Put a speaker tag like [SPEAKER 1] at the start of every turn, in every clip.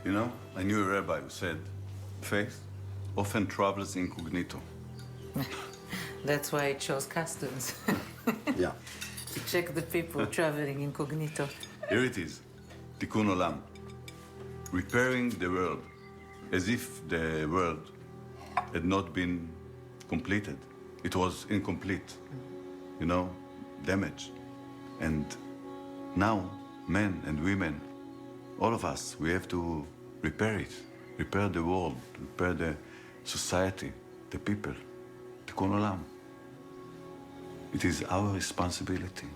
[SPEAKER 1] You know, I knew a rabbi who said, faith often travels incognito.
[SPEAKER 2] That's why I chose customs.
[SPEAKER 3] Yeah.
[SPEAKER 2] To check the people traveling incognito.
[SPEAKER 1] Here it is, Tikkun Olam, repairing the world as if the world had not been completed. It was incomplete, you know, damaged. And now, men and women, all of us, we have to repair it, repair the world, repair the society, the people, Tikkun Olam. It is our responsibility.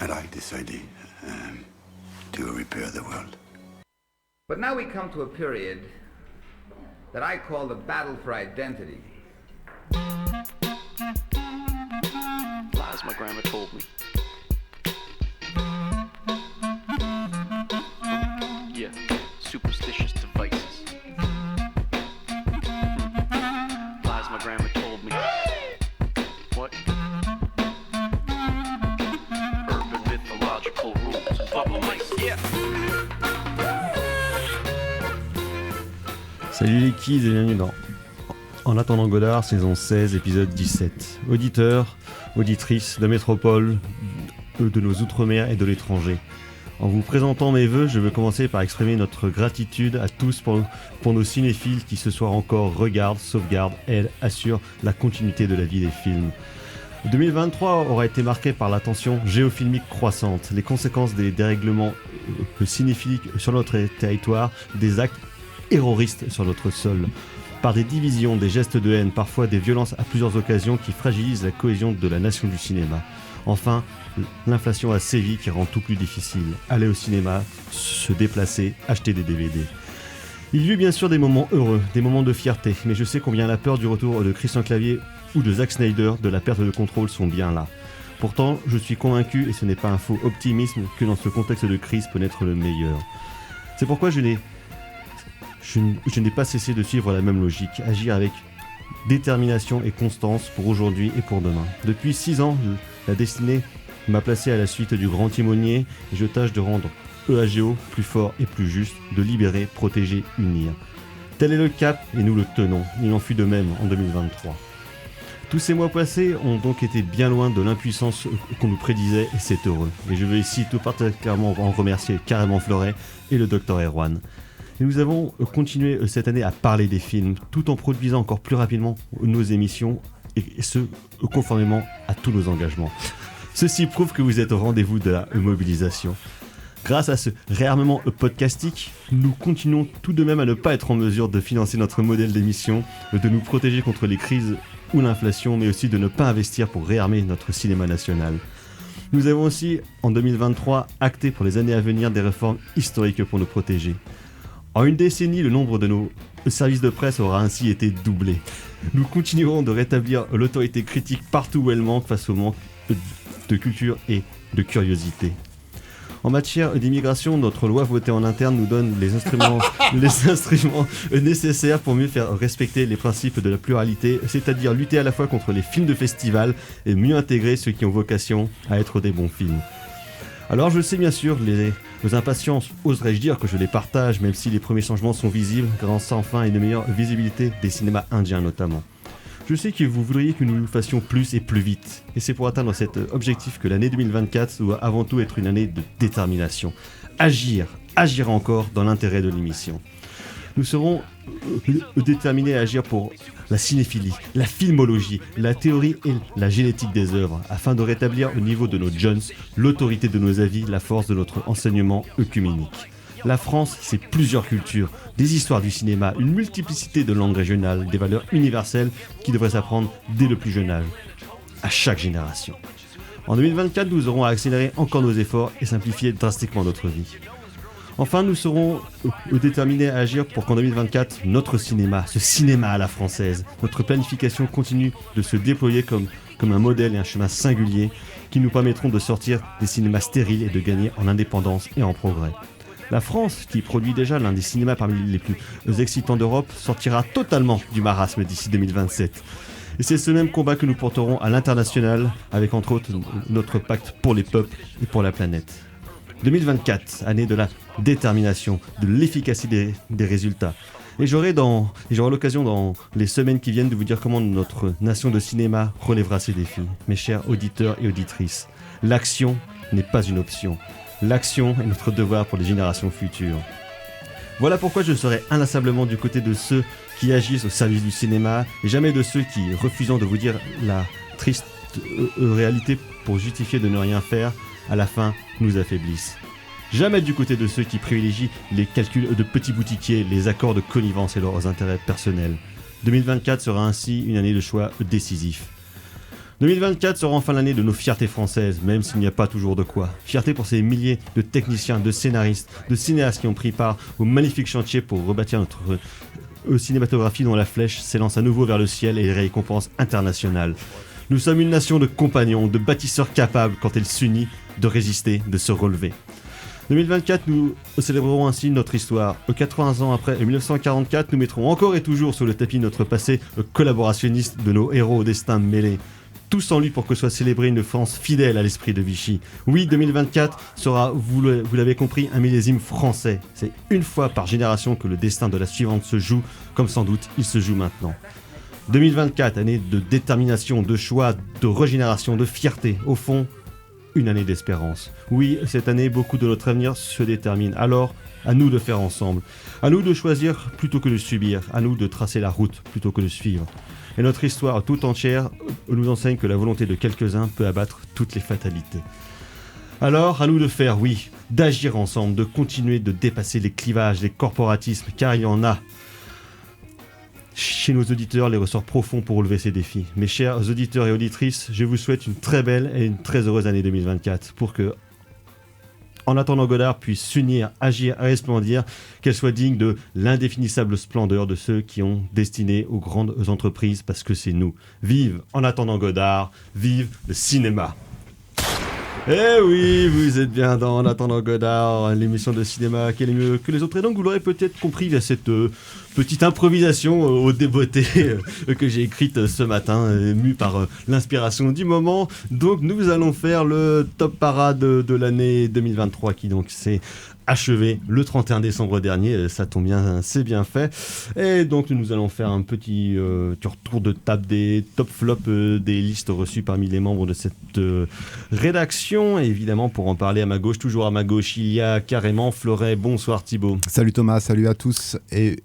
[SPEAKER 3] And I decided to repair the world.
[SPEAKER 4] But now we come to a period that I call the battle for identity.
[SPEAKER 5] Lies my grandma told me. Yeah, superstitious devices. Lies my grandma told me. What? Urban mythological rules and bubble mice. Yeah.
[SPEAKER 6] Salut les kids et bienvenue dans En attendant Godard, saison 16, épisode 17. Auditeurs, auditrices de métropole, de nos outre-mer et de l'étranger. En vous présentant mes vœux, je veux commencer par exprimer notre gratitude à tous pour nos cinéphiles qui ce soir encore regardent, sauvegardent et assurent la continuité de la vie des films. 2023 aura été marqué par la tension géofilmique croissante, les conséquences des dérèglements cinéphiliques sur notre territoire, des actes terroristes sur notre sol, par des divisions, des gestes de haine, parfois des violences à plusieurs occasions qui fragilisent la cohésion de la nation du cinéma. Enfin, l'inflation a sévi qui rend tout plus difficile. Aller au cinéma, se déplacer, acheter des DVD. Il y eut bien sûr des moments heureux, des moments de fierté, mais je sais combien la peur du retour de Christian Clavier ou de Zack Snyder, de la perte de contrôle sont bien là. Pourtant, je suis convaincu, et ce n'est pas un faux optimisme, que dans ce contexte de crise peut naître le meilleur. C'est pourquoi je n'ai pas cessé de suivre la même logique, agir avec détermination et constance pour aujourd'hui et pour demain. Depuis 6 ans, la destinée m'a placé à la suite du grand timonier et je tâche de rendre EAGO plus fort et plus juste, de libérer, protéger, unir. Tel est le cap et nous le tenons. Il en fut de même en 2023. Tous ces mois passés ont donc été bien loin de l'impuissance qu'on nous prédisait et c'est heureux. Et je veux ici tout particulièrement en remercier Carrément Fleuret et le Dr Erwan. Et nous avons continué cette année à parler des films, tout en produisant encore plus rapidement nos émissions, et ce, conformément à tous nos engagements. Ceci prouve que vous êtes au rendez-vous de la mobilisation. Grâce à ce réarmement podcastique, nous continuons tout de même à ne pas être en mesure de financer notre modèle d'émission, de nous protéger contre les crises ou l'inflation, mais aussi de ne pas investir pour réarmer notre cinéma national. Nous avons aussi, en 2023, acté pour les années à venir des réformes historiques pour nous protéger. En une décennie, le nombre de nos services de presse aura ainsi été doublé. Nous continuerons de rétablir l'autorité critique partout où elle manque face au manque de culture et de curiosité. En matière d'immigration, notre loi votée en interne nous donne les instruments nécessaires pour mieux faire respecter les principes de la pluralité, c'est-à-dire lutter à la fois contre les films de festival et mieux intégrer ceux qui ont vocation à être des bons films. Alors je sais bien sûr, vos impatiences, oserais-je dire que je les partage, même si les premiers changements sont visibles, grâce enfin à une meilleure visibilité des cinémas indiens notamment. Je sais que vous voudriez que nous fassions plus et plus vite, et c'est pour atteindre cet objectif que l'année 2024 doit avant tout être une année de détermination. Agir encore dans l'intérêt de l'émission. Nous serons déterminés à agir pour la cinéphilie, la filmologie, la théorie et la génétique des œuvres, afin de rétablir au niveau de nos jeunes l'autorité de nos avis, la force de notre enseignement œcuménique. La France, c'est plusieurs cultures, des histoires du cinéma, une multiplicité de langues régionales, des valeurs universelles qui devraient s'apprendre dès le plus jeune âge, à chaque génération. En 2024, nous aurons à accélérer encore nos efforts et simplifier drastiquement notre vie. Enfin, nous serons déterminés à agir pour qu'en 2024, notre cinéma, ce cinéma à la française, notre planification continue de se déployer comme un modèle et un chemin singulier qui nous permettront de sortir des cinémas stériles et de gagner en indépendance et en progrès. La France, qui produit déjà l'un des cinémas parmi les plus excitants d'Europe, sortira totalement du marasme d'ici 2027. Et c'est ce même combat que nous porterons à l'international, avec entre autres notre pacte pour les peuples et pour la planète. 2024, année de la détermination, de l'efficacité des résultats. Et j'aurai l'occasion dans les semaines qui viennent de vous dire comment notre nation de cinéma relèvera ces défis. Mes chers auditeurs et auditrices, l'action n'est pas une option. L'action est notre devoir pour les générations futures. Voilà pourquoi je serai inlassablement du côté de ceux qui agissent au service du cinéma et jamais de ceux qui, refusant de vous dire la triste réalité pour justifier de ne rien faire, à la fin nous affaiblissent. Jamais du côté de ceux qui privilégient les calculs de petits boutiquiers, les accords de connivence et leurs intérêts personnels. 2024 sera ainsi une année de choix décisif. 2024 sera enfin l'année de nos fiertés françaises, même s'il n'y a pas toujours de quoi. Fierté pour ces milliers de techniciens, de scénaristes, de cinéastes qui ont pris part au magnifique chantier pour rebâtir notre cinématographie dont la flèche s'élance à nouveau vers le ciel et les récompenses internationales. Nous sommes une nation de compagnons, de bâtisseurs capables, quand elle s'unit, de résister, de se relever. 2024, nous célébrerons ainsi notre histoire. 80 ans après 1944, nous mettrons encore et toujours sur le tapis notre passé collaborationniste de nos héros au destin mêlé. Tous en lutte pour que soit célébrée une France fidèle à l'esprit de Vichy. Oui, 2024 sera, vous l'avez compris, un millésime français. C'est une fois par génération que le destin de la suivante se joue, comme sans doute il se joue maintenant. 2024, année de détermination, de choix, de régénération, de fierté. Au fond, une année d'espérance. Oui, cette année, beaucoup de notre avenir se détermine. Alors, à nous de faire ensemble. À nous de choisir plutôt que de subir. À nous de tracer la route plutôt que de suivre. Et notre histoire tout entière nous enseigne que la volonté de quelques-uns peut abattre toutes les fatalités. Alors, à nous de faire, oui, d'agir ensemble, de continuer de dépasser les clivages, les corporatismes, car il y en a chez nos auditeurs les ressorts profonds pour relever ces défis. Mes chers auditeurs et auditrices, je vous souhaite une très belle et une très heureuse année 2024 pour que, en attendant Godard, puisse s'unir, agir et resplendir, qu'elle soit digne de l'indéfinissable splendeur de ceux qui ont destiné aux grandes entreprises, parce que c'est nous. Vive En attendant Godard, vive le cinéma. Eh oui, vous êtes bien dans En attendant Godard, l'émission de cinéma qui est mieux que les autres. Et donc vous l'aurez peut-être compris via cette petite improvisation au débeauté que j'ai écrite ce matin, mue par l'inspiration du moment. Donc nous allons faire le top parade de l'année 2023 qui donc s'est achevé le 31 décembre dernier, ça tombe bien, c'est bien fait. Et donc nous allons faire un petit tour de table des top flops des listes reçues parmi les membres de cette rédaction. Et évidemment, pour en parler à ma gauche, toujours à ma gauche, il y a carrément Fleuret. Bonsoir Thibaut.
[SPEAKER 7] Salut Thomas, salut à tous et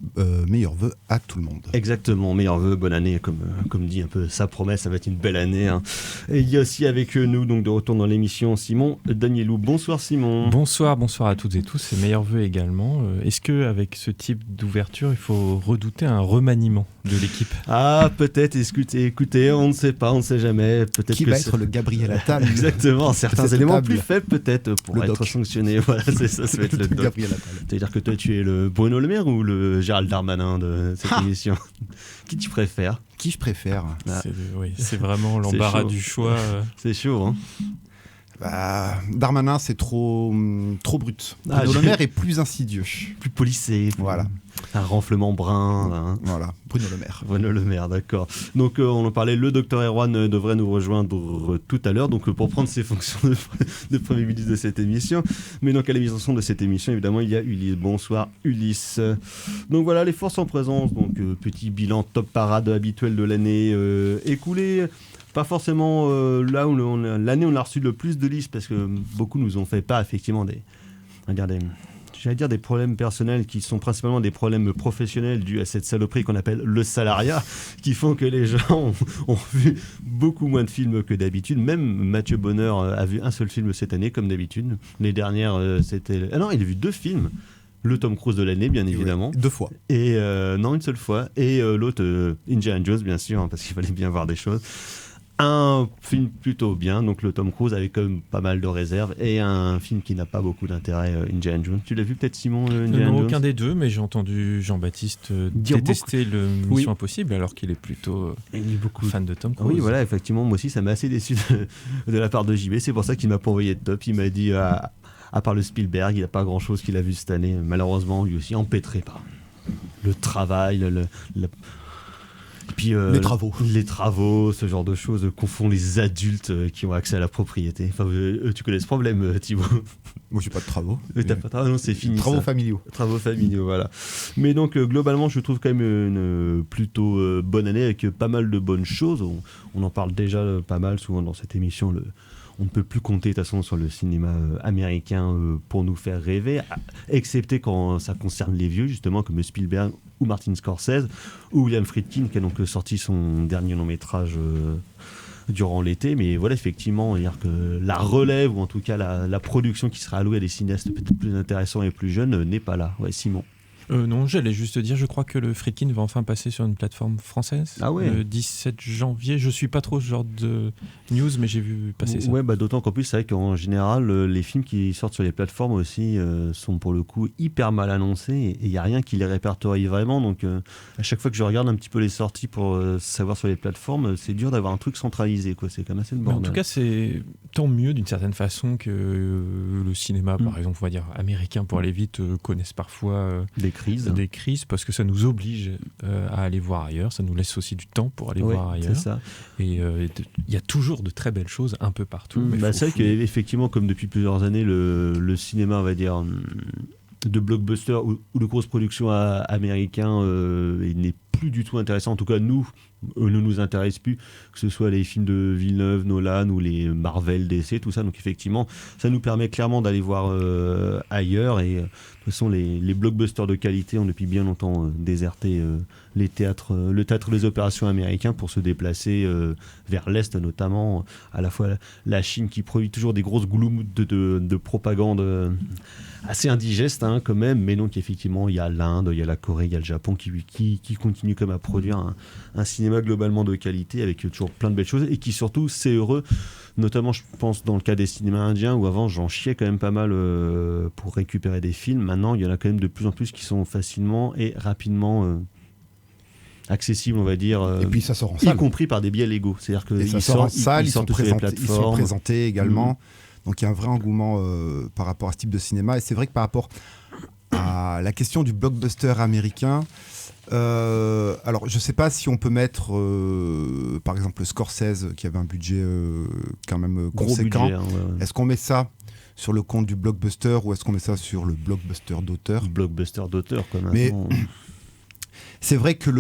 [SPEAKER 7] meilleurs vœux à tout le monde.
[SPEAKER 6] Exactement, meilleurs vœux, bonne année, comme dit un peu sa promesse, ça va être une belle année. Hein. Et il y a aussi avec nous, donc de retour dans l'émission, Simon Danielou. Bonsoir Simon.
[SPEAKER 8] Bonsoir à toutes et tous, et meilleurs vœux également. Est-ce qu'avec ce type d'ouverture, il faut redouter un remaniement de l'équipe ?
[SPEAKER 6] Ah, peut-être, écoutez, on ne sait pas, on ne sait jamais. Peut-être
[SPEAKER 7] qui
[SPEAKER 6] que
[SPEAKER 7] va être le Gabriel Attal.
[SPEAKER 6] Exactement, certains éléments
[SPEAKER 7] table.
[SPEAKER 6] plus faibles peut-être pour
[SPEAKER 7] Le
[SPEAKER 6] être
[SPEAKER 7] doc.
[SPEAKER 6] sanctionnés. Voilà, c'est ça, ça va être le doc.
[SPEAKER 7] Gabriel Attal.
[SPEAKER 6] C'est-à-dire que toi, tu es le Bruno Le Maire ou le Gérald Darmanin de cette émission ? Qui tu préfères ?
[SPEAKER 7] Qui je préfère ?
[SPEAKER 8] C'est vraiment l'embarras
[SPEAKER 6] chaud.
[SPEAKER 8] du choix.
[SPEAKER 6] C'est chaud, hein ?
[SPEAKER 7] Darmanin, c'est trop brut.
[SPEAKER 6] Ah,
[SPEAKER 7] Bruno Le Maire est plus insidieux.
[SPEAKER 6] Plus polissé.
[SPEAKER 7] Voilà.
[SPEAKER 6] Un renflement brun. Hein.
[SPEAKER 7] Voilà, Bruno Le Maire.
[SPEAKER 6] Bruno Le Maire, d'accord. Donc on en parlait, le docteur Erwan devrait nous rejoindre tout à l'heure, donc pour prendre ses fonctions de premier ministre de cette émission. Mais donc à l'émission de cette émission, évidemment, il y a Ulysse. Bonsoir Ulysse. Donc voilà, les forces en présence, donc petit bilan top parade habituel de l'année écoulée. Pas forcément là où l'année où on a reçu le plus de listes, parce que beaucoup nous ont fait part effectivement des problèmes personnels qui sont principalement des problèmes professionnels dus à cette saloperie qu'on appelle le salariat, qui font que les gens ont vu beaucoup moins de films que d'habitude. Même Mathieu Bonheur a vu un seul film cette année, comme d'habitude. Les dernières, c'était... Ah non, il a vu 2 films. Le Tom Cruise de l'année, bien évidemment.
[SPEAKER 7] Oui, 2 fois.
[SPEAKER 6] Et non, une seule fois. Et l'autre, Indiana Jones, bien sûr, hein, parce qu'il fallait bien voir des choses. Un film plutôt bien, donc le Tom Cruise avec quand même pas mal de réserves, et un film qui n'a pas beaucoup d'intérêt, Indiana Jones. Tu l'as vu peut-être Simon, Indiana Jones ?
[SPEAKER 8] Aucun des deux, mais j'ai entendu Jean-Baptiste détester le Mission Impossible, alors qu'il est plutôt fan de Tom Cruise.
[SPEAKER 6] Oui, voilà, effectivement, moi aussi ça m'a assez déçu de la part de JB, c'est pour ça qu'il m'a pas envoyé de top, il m'a dit, à part le Spielberg, il n'y a pas grand-chose qu'il a vu cette année, malheureusement, lui aussi empêtré par le travail, il puis les travaux, ce genre de choses qu'on font les adultes qui ont accès à la propriété. Enfin, tu connais ce problème, Thibaut?
[SPEAKER 7] Moi, j'ai pas de travaux.
[SPEAKER 6] T'as pas de travaux? Non, c'est fini.
[SPEAKER 7] Travaux
[SPEAKER 6] ça.
[SPEAKER 7] familiaux.
[SPEAKER 6] Travaux familiaux, voilà. Mais donc, globalement, je trouve quand même une plutôt bonne année avec pas mal de bonnes choses. On en parle déjà pas mal souvent dans cette émission. On ne peut plus compter de toute façon sur le cinéma américain pour nous faire rêver, excepté quand ça concerne les vieux, justement, comme Spielberg ou Martin Scorsese, ou William Friedkin, qui a donc sorti son dernier long-métrage durant l'été. Mais voilà, effectivement, dire que la relève, ou en tout cas la production qui sera allouée à des cinéastes peut-être plus intéressants et plus jeunes, n'est pas là. Ouais, Simon.
[SPEAKER 8] Non, j'allais juste dire, je crois que le Friedkin va enfin passer sur une plateforme française.
[SPEAKER 6] Ah ouais.
[SPEAKER 8] Le 17 janvier. Je suis pas trop ce genre de news, mais j'ai vu passer ça.
[SPEAKER 6] Ouais, d'autant qu'en plus, c'est vrai qu'en général, les films qui sortent sur les plateformes aussi sont pour le coup hyper mal annoncés et il n'y a rien qui les répertorie vraiment. Donc, à chaque fois que je regarde un petit peu les sorties pour savoir sur les plateformes, c'est dur d'avoir un truc centralisé, quoi. C'est quand même assez le bordel.
[SPEAKER 8] En tout cas, c'est tant mieux d'une certaine façon que le cinéma, par exemple, on va dire américain pour aller vite, connaissent parfois des crises parce que ça nous oblige à aller voir ailleurs, ça nous laisse aussi du temps pour aller voir ailleurs.
[SPEAKER 6] C'est ça.
[SPEAKER 8] Et il y a toujours de très belles choses un peu partout.
[SPEAKER 6] C'est vrai qu'effectivement, comme depuis plusieurs années, le cinéma, on va dire, de blockbuster ou de grosses productions américains, il n'est plus du tout intéressant. En tout cas, ne nous intéresse plus, que ce soit les films de Villeneuve, Nolan ou les Marvel, DC, tout ça. Donc effectivement, ça nous permet clairement d'aller voir ailleurs. Et de toute façon, les blockbusters de qualité ont depuis bien longtemps déserté le théâtre des opérations américains pour se déplacer vers l'Est, notamment à la fois la Chine qui produit toujours des grosses gloumes de propagande assez indigestes quand même, mais donc effectivement il y a l'Inde, il y a la Corée, il y a le Japon qui continuent comme à produire un cinéma globalement de qualité avec toujours plein de belles choses et qui surtout, c'est heureux, notamment je pense dans le cas des cinémas indiens où avant j'en chiais quand même pas mal pour récupérer des films. Maintenant il y en a quand même de plus en plus qui sont facilement et rapidement accessibles, on va dire,
[SPEAKER 7] et puis ça sort en
[SPEAKER 6] y
[SPEAKER 7] salle,
[SPEAKER 6] compris par des biais légaux. C'est-à-dire que
[SPEAKER 7] ça sort en salle, ils sont
[SPEAKER 6] plateformes.
[SPEAKER 7] présentés également. Donc il y a un vrai engouement par rapport à ce type de cinéma. Et c'est vrai que par rapport à la question du blockbuster américain, alors je ne sais pas si on peut mettre par exemple Scorsese qui avait un budget quand même conséquent.
[SPEAKER 6] Gros budget, ouais.
[SPEAKER 7] Est-ce qu'on met ça sur le compte du blockbuster ou est-ce qu'on met ça sur le blockbuster d'auteur?
[SPEAKER 6] Blockbuster d'auteur, quand même.
[SPEAKER 7] Mais c'est vrai que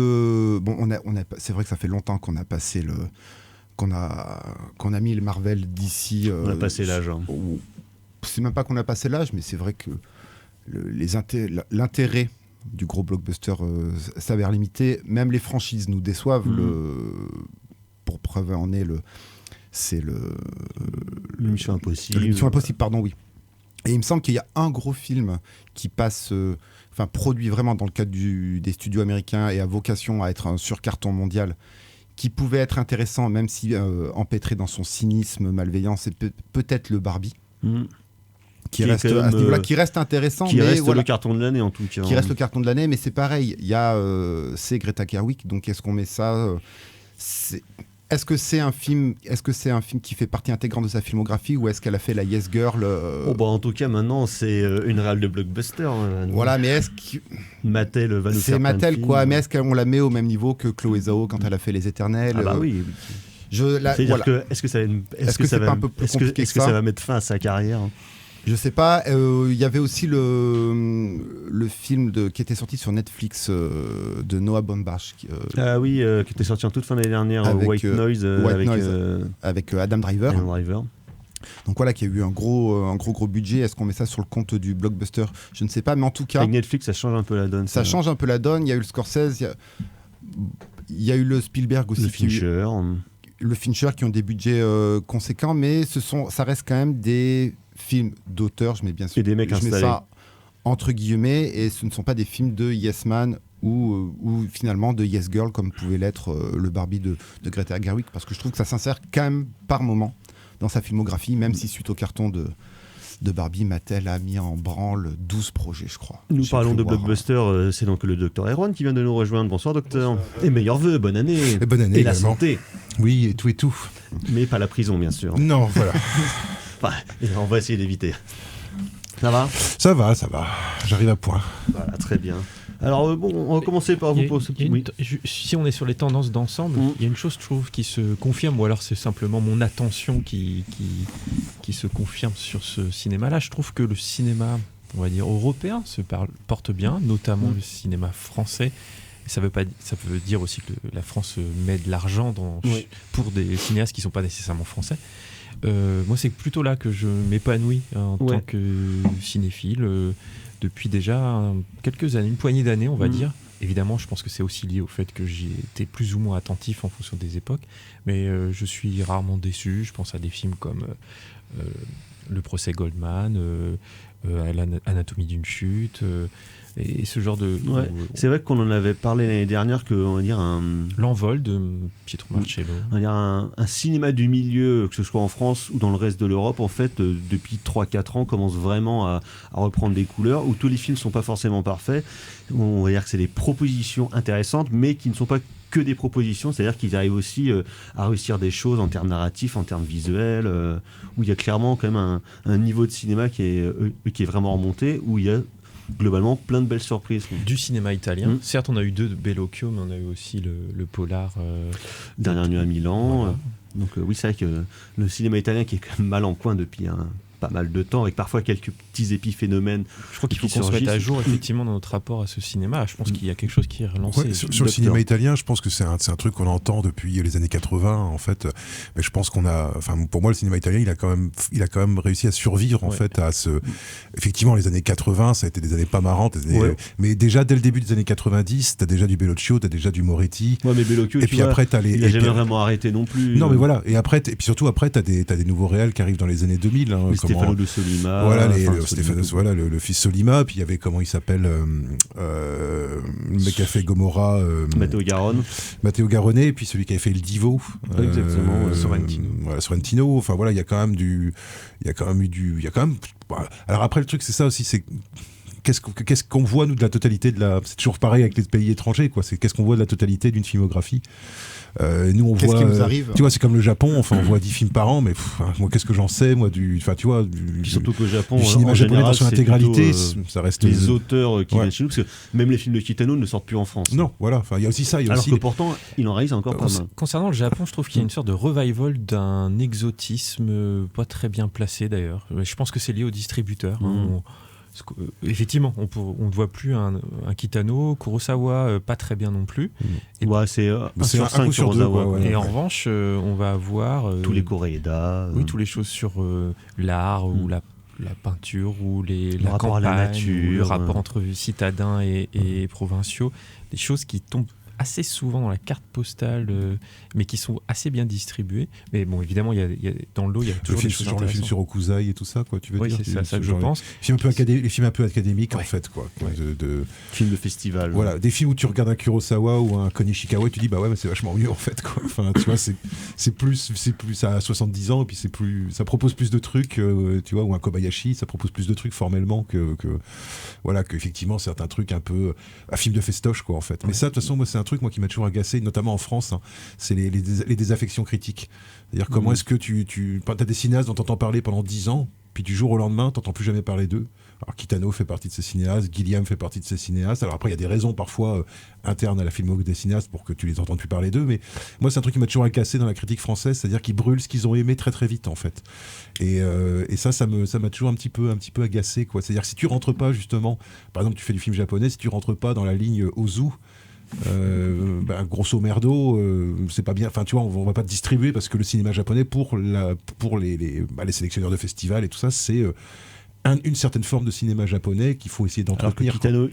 [SPEAKER 7] c'est vrai que ça fait longtemps qu'on a passé qu'on a mis le Marvel d'ici.
[SPEAKER 6] On a passé l'âge.
[SPEAKER 7] C'est même pas qu'on a passé l'âge, mais c'est vrai que l'intérêt du gros blockbuster s'avère limité. Même les franchises nous déçoivent. Pour preuve en est
[SPEAKER 6] Mission Impossible.
[SPEAKER 7] Mission Impossible, pardon, oui. Et il me semble qu'il y a un gros film qui passe, produit vraiment dans le cadre des studios américains et a vocation à être un surcarton mondial, qui pouvait être intéressant, même si empêtré dans son cynisme malveillant, c'est peut-être le Barbie. Qui reste à ce niveau-là, qui reste intéressant,
[SPEAKER 6] qui reste le carton de l'année en tout cas.
[SPEAKER 7] Qui reste le carton de l'année, mais c'est pareil. Il y a c'est Greta Gerwig, donc est-ce qu'on met ça Est-ce que c'est un film qui fait partie intégrante de sa filmographie ou est-ce qu'elle a fait la Yes Girl
[SPEAKER 6] en tout cas maintenant c'est une réelle de blockbuster.
[SPEAKER 7] Voilà, mais est-ce que
[SPEAKER 6] Mattel va nous faire
[SPEAKER 7] c'est Mattel
[SPEAKER 6] plein de
[SPEAKER 7] quoi,
[SPEAKER 6] films.
[SPEAKER 7] mais est-ce qu'on la met au même niveau que Chloé Zhao quand elle a fait Les Éternels?
[SPEAKER 6] Ah bah oui.
[SPEAKER 7] Voilà.
[SPEAKER 6] Est-ce que ça va mettre fin à sa carrière?
[SPEAKER 7] Je sais pas. Il y avait aussi le film qui était sorti sur Netflix de Noah Baumbach.
[SPEAKER 6] Qui était sorti en toute fin d'année dernière,
[SPEAKER 7] avec,
[SPEAKER 6] White Noise,
[SPEAKER 7] avec Adam Driver. Donc voilà, qui a eu un gros budget. Est-ce qu'on met ça sur le compte du blockbuster? Je ne sais pas, mais en tout cas,
[SPEAKER 6] avec Netflix, ça change un peu la donne.
[SPEAKER 7] Ça change un peu la donne. Il y a eu le Scorsese, il y a eu le Spielberg aussi, le Fincher, qui ont des budgets conséquents, mais ça reste quand même des films d'auteur, je mets bien sûr,
[SPEAKER 6] et des mecs
[SPEAKER 7] je mets ça entre guillemets, et ce ne sont pas des films de Yes Man ou finalement de Yes Girl comme pouvait l'être le Barbie de Greta Gerwig, parce que je trouve que ça s'insère quand même par moment dans sa filmographie, même si suite au carton de Barbie, Mattel a mis en branle 12 projets, je crois.
[SPEAKER 6] Nous parlons de blockbuster, c'est donc le docteur Erwan qui vient de nous rejoindre. Bonsoir docteur. Et meilleurs vœux, bonne année.
[SPEAKER 9] Et bonne année
[SPEAKER 6] et
[SPEAKER 9] également.
[SPEAKER 6] La santé.
[SPEAKER 9] Oui, et tout.
[SPEAKER 6] Mais pas la prison, bien sûr.
[SPEAKER 9] Non, voilà.
[SPEAKER 6] On va essayer d'éviter. Ça va ?
[SPEAKER 9] Ça va. J'arrive à point.
[SPEAKER 6] Voilà, très bien. Alors bon, on va commencer par vous pour ce petit... Oui.
[SPEAKER 8] Si on est sur les tendances d'ensemble, il y a une chose, je trouve, qui se confirme, ou alors c'est simplement mon attention qui se confirme sur ce cinéma-là. Je trouve que le cinéma, on va dire, européen porte bien, notamment le cinéma français. Ça veut dire aussi que la France met de l'argent pour des cinéastes qui ne sont pas nécessairement français. Moi, c'est plutôt là que je m'épanouis en tant que cinéphile depuis déjà quelques années, une poignée d'années, on va dire. Évidemment, je pense que c'est aussi lié au fait que j'ai été plus ou moins attentif en fonction des époques, mais je suis rarement déçu. Je pense à des films comme Le procès Goldman, Anatomie d'une chute, et ce genre de...
[SPEAKER 6] C'est vrai qu'on en avait parlé l'année dernière, on va dire
[SPEAKER 8] L'envol de Pietro Marcello.
[SPEAKER 6] On va dire un cinéma du milieu, que ce soit en France ou dans le reste de l'Europe, en fait, depuis 3-4 ans, commence vraiment à reprendre des couleurs, où tous les films ne sont pas forcément parfaits. On va dire que c'est des propositions intéressantes, mais qui ne sont pas que des propositions, c'est-à-dire qu'ils arrivent aussi à réussir des choses en termes narratifs, en termes visuels, où il y a clairement quand même un niveau de cinéma qui est vraiment remonté, où il y a globalement plein de belles surprises.
[SPEAKER 8] Du cinéma italien. Certes, on a eu 2 de Bellocchio, mais on a eu aussi le polar
[SPEAKER 6] Dernière nuit à Milan. Voilà. Donc oui, c'est vrai que le cinéma italien qui est quand même mal en point depuis pas mal de temps, avec parfois quelques petits épiphénomènes.
[SPEAKER 8] Je crois qu'il faut qu'on se mette à jour effectivement dans notre rapport à ce cinéma. Je pense qu'il y a quelque chose qui est relancé.
[SPEAKER 9] Ouais, sur le cinéma italien, je pense que c'est un truc qu'on entend depuis les années 80 en fait. Mais je pense pour moi le cinéma italien, il a quand même réussi à survivre en fait à effectivement les années 80, ça a été des années pas marrantes, mais déjà dès le début des années 90, t'as déjà du Bellocchio, t'as déjà du Moretti.
[SPEAKER 6] Ouais, mais Bellocchio, il a jamais vraiment arrêté non plus.
[SPEAKER 9] Non, mais voilà. Et puis surtout après, t'as des nouveaux réals qui arrivent dans les années 2000.
[SPEAKER 6] Stefano de Solima.
[SPEAKER 9] Voilà, le fils Solima, puis il y avait, comment il s'appelle, le mec qui a fait Gomorrah.
[SPEAKER 6] Matteo
[SPEAKER 9] Garrone, et puis celui qui avait fait Le Divo.
[SPEAKER 6] Exactement,
[SPEAKER 9] Sorrentino. Enfin voilà, il y a quand même alors après, le truc, c'est ça aussi, c'est. Qu'est-ce qu'on voit, nous, de la totalité c'est toujours pareil avec les pays étrangers, quoi. C'est qu'est-ce qu'on voit de la totalité d'une filmographie. Nous, on voit.
[SPEAKER 7] Qu'est-ce qui nous arrive ?
[SPEAKER 9] Tu vois, c'est comme le Japon. Enfin, on voit 10 films par an, mais moi, qu'est-ce que j'en sais, moi,
[SPEAKER 6] Puis surtout que le Japon,
[SPEAKER 9] du cinéma japonais dans son intégralité, ça reste
[SPEAKER 6] les auteurs qui viennent chez nous, parce que même les films de Kitano ne sortent plus en France.
[SPEAKER 9] Non, voilà. Enfin, il y a aussi ça.
[SPEAKER 6] Alors que pourtant, il en réalise encore pas mal.
[SPEAKER 8] Concernant le Japon, je trouve qu'il y a une sorte de revival d'un exotisme pas très bien placé d'ailleurs. Je pense que c'est lié aux distributeurs. Effectivement, on ne voit plus un Kitano, Kurosawa pas très bien non plus.
[SPEAKER 6] C'est un sur 5 Kurosawa. Et en revanche, on va avoir tous les Koreeda,
[SPEAKER 8] toutes les choses sur l'art ou la peinture ou la
[SPEAKER 6] rapport
[SPEAKER 8] campagne,
[SPEAKER 6] à la nature,
[SPEAKER 8] le rapport entre citadins et provinciaux, des choses qui tombent assez souvent dans la carte postale, mais qui sont assez bien distribuées. Mais bon, évidemment, il y a dans le lot, il y a toujours des choses
[SPEAKER 9] genre le film sur Okuzai et tout ça, quoi. Tu veux dire ?
[SPEAKER 8] C'est ça que je pense.
[SPEAKER 9] Les films un peu académiques, en fait, quoi.
[SPEAKER 6] Films de festival.
[SPEAKER 9] Voilà, des films où tu regardes un Kurosawa ou un Konishikawa et tu dis bah ouais, mais c'est vachement mieux en fait, quoi. Enfin, tu vois, c'est plus ça a 70 ans et puis ça propose plus de trucs, tu vois, ou un Kobayashi, ça propose plus de trucs formellement que effectivement certains trucs un peu un film de festoche, quoi, en fait. Mais ça, de toute façon, moi, c'est un truc qui m'a toujours agacé, notamment en France, c'est les désaffections critiques. C'est-à-dire comment est-ce que tu as des cinéastes dont t'entends parler pendant 10 ans, puis du jour au lendemain, t'entends plus jamais parler d'eux. Alors Kitano fait partie de ces cinéastes, Gilliam fait partie de ces cinéastes. Alors après, il y a des raisons parfois internes à la filmographie des cinéastes pour que tu les entendes plus parler d'eux, mais moi, c'est un truc qui m'a toujours agacé dans la critique française, c'est-à-dire qu'ils brûlent ce qu'ils ont aimé très très vite, en fait. Et ça m'a toujours un petit peu agacé, quoi. C'est-à-dire que si tu rentres pas, justement, par exemple, tu fais du film japonais, si tu rentres pas dans la ligne Ozu, grosso merdo, c'est pas bien. Enfin, tu vois, on va pas te distribuer parce que le cinéma japonais pour les sélectionneurs de festivals et tout ça, c'est une certaine forme de cinéma japonais qu'il faut essayer d'entretenir.
[SPEAKER 6] Alors que Kitano,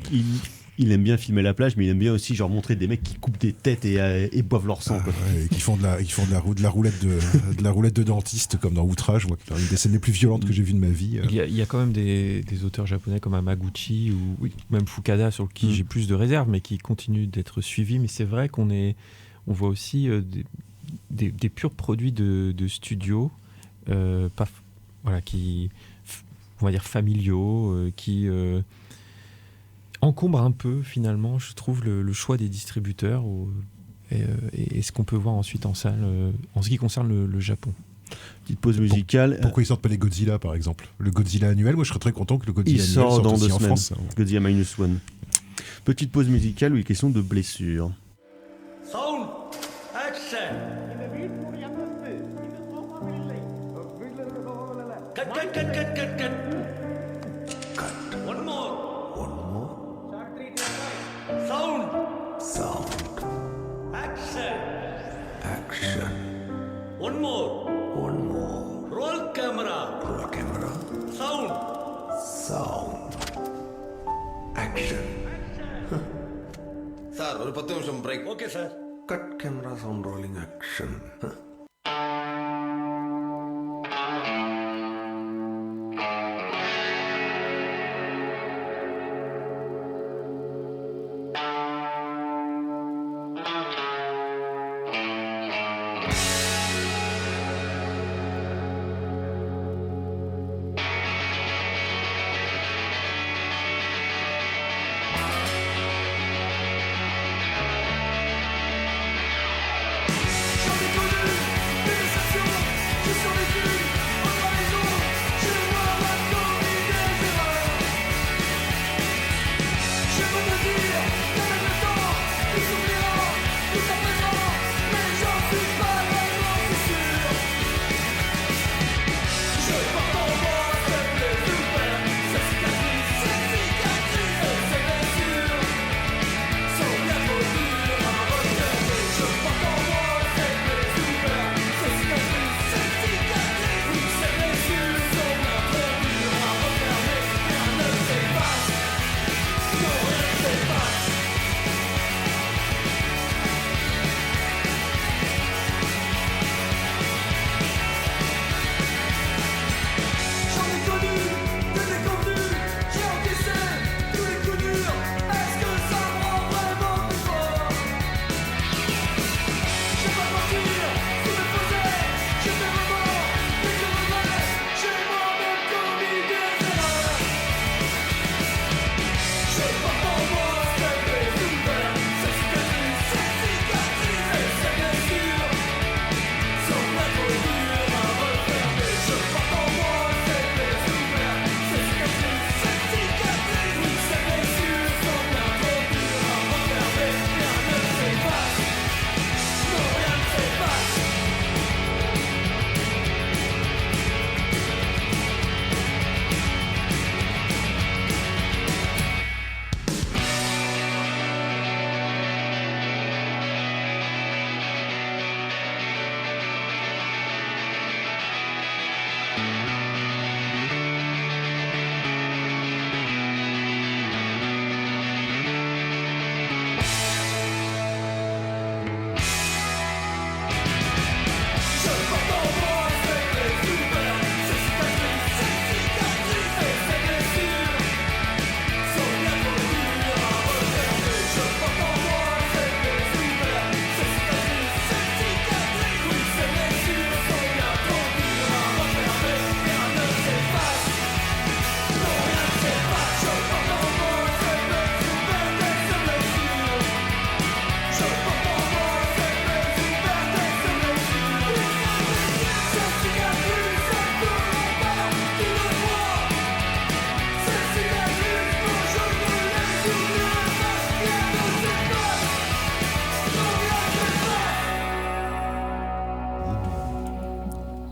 [SPEAKER 6] il aime bien filmer la plage, mais il aime bien aussi genre montrer des mecs qui coupent des têtes et boivent leur sang.
[SPEAKER 9] Et qui font de la roulette de dentiste comme dans Outrage, moi, une des scènes les plus violentes que j'ai vues de ma vie.
[SPEAKER 8] Il y a quand même des auteurs japonais comme Hamaguchi ou même Fukada sur qui j'ai plus de réserves, mais qui continuent d'être suivis. Mais c'est vrai on voit aussi des purs produits de studios, qui, on va dire, familiaux, qui encombre un peu finalement, je trouve, le choix des distributeurs et ce qu'on peut voir ensuite en salle en ce qui concerne le Japon.
[SPEAKER 6] Petite pause musicale.
[SPEAKER 9] Pourquoi ils sortent pas les Godzilla, par exemple ? Le Godzilla annuel, moi je serais très content que le Godzilla
[SPEAKER 6] annuel
[SPEAKER 9] sorte
[SPEAKER 6] dans
[SPEAKER 9] aussi
[SPEAKER 6] 2
[SPEAKER 9] en
[SPEAKER 6] semaines.
[SPEAKER 9] France.
[SPEAKER 6] Godzilla -1. Petite pause musicale où il est question de blessures.
[SPEAKER 10] Sound, action. Cut, cut, cut, cut, cut, cut. One more. Sound. Action. One more. Roll camera. Sound.
[SPEAKER 11] Action. Sir ഒരു 10 നിമിഷം break.
[SPEAKER 10] Okay, sir.
[SPEAKER 11] Cut camera sound rolling action.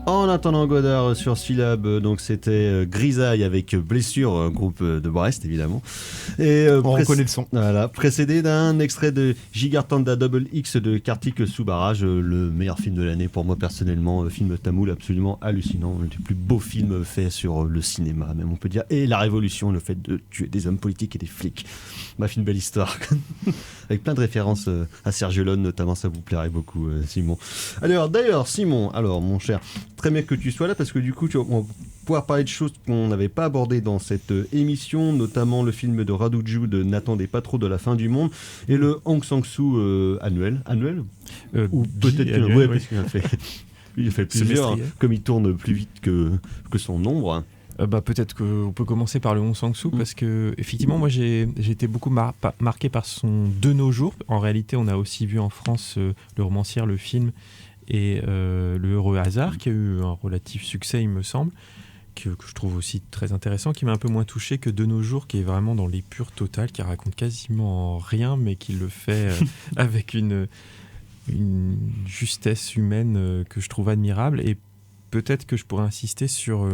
[SPEAKER 6] En attendant Godard sur Syllab, donc c'était Grisaille avec Blessure, groupe de Brest évidemment. Et
[SPEAKER 7] on reconnaît le son.
[SPEAKER 6] Voilà, précédé d'un extrait de Gigartanda Double X de Kartik Subbaraj, le meilleur film de l'année pour moi personnellement, film tamoul absolument hallucinant, l'un des plus beaux films faits sur le cinéma même on peut dire, et la révolution, le fait de tuer des hommes politiques et des flics. Bref, une belle histoire avec plein de références à Sergio Leone notamment, ça vous plairait beaucoup Simon. Alors d'ailleurs Simon, alors mon cher, très bien que tu sois là parce que du coup on va pouvoir parler de choses qu'on n'avait pas abordées dans cette émission, notamment le film de Raduju de N'attendez pas trop de la fin du monde et le Aung San Suu annuel ou peut-être que ouais, parce qu'il il a fait plusieurs hein, comme il tourne plus vite que son nombre.
[SPEAKER 8] Peut-être qu'on peut commencer par le Aung San Suu parce que effectivement moi j'ai été beaucoup marqué par son De nos jours. En réalité on a aussi vu en France le romancière, le film et le Heureux hasard qui a eu un relatif succès il me semble. que je trouve aussi très intéressant, qui m'a un peu moins touché que De nos jours, qui est vraiment dans l'épure totale, qui raconte quasiment rien, mais qui le fait avec une justesse humaine que je trouve admirable. Et peut-être que je pourrais insister sur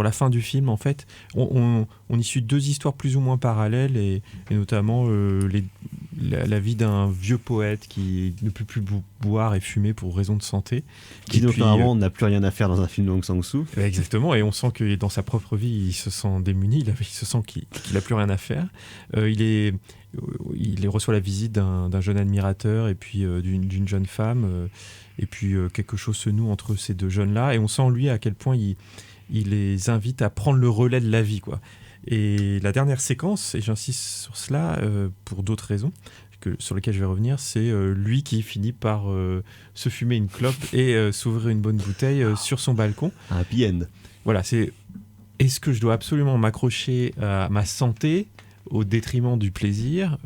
[SPEAKER 8] la fin du film. En fait, on y suit 2 histoires plus ou moins parallèles, et notamment la vie d'un vieux poète qui ne peut plus boire et fumer pour raison de santé.
[SPEAKER 6] Qui notamment n'a plus rien à faire dans un film de Hong Sang-soo.
[SPEAKER 8] Exactement, et on sent que dans sa propre vie, il se sent démuni, il se sent qu'il n'a plus rien à faire. Il reçoit la visite d'un jeune admirateur et puis d'une jeune femme, et puis quelque chose se noue entre ces 2 jeunes-là, et on sent lui à quel point il les invite à prendre le relais de la vie, quoi. Et la dernière séquence, et j'insiste sur cela pour d'autres raisons sur lesquelles je vais revenir, c'est lui qui finit par se fumer une clope et s'ouvrir une bonne bouteille sur son balcon.
[SPEAKER 6] Un happy end.
[SPEAKER 8] Voilà, est-ce que je dois absolument m'accrocher à ma santé au détriment du plaisir?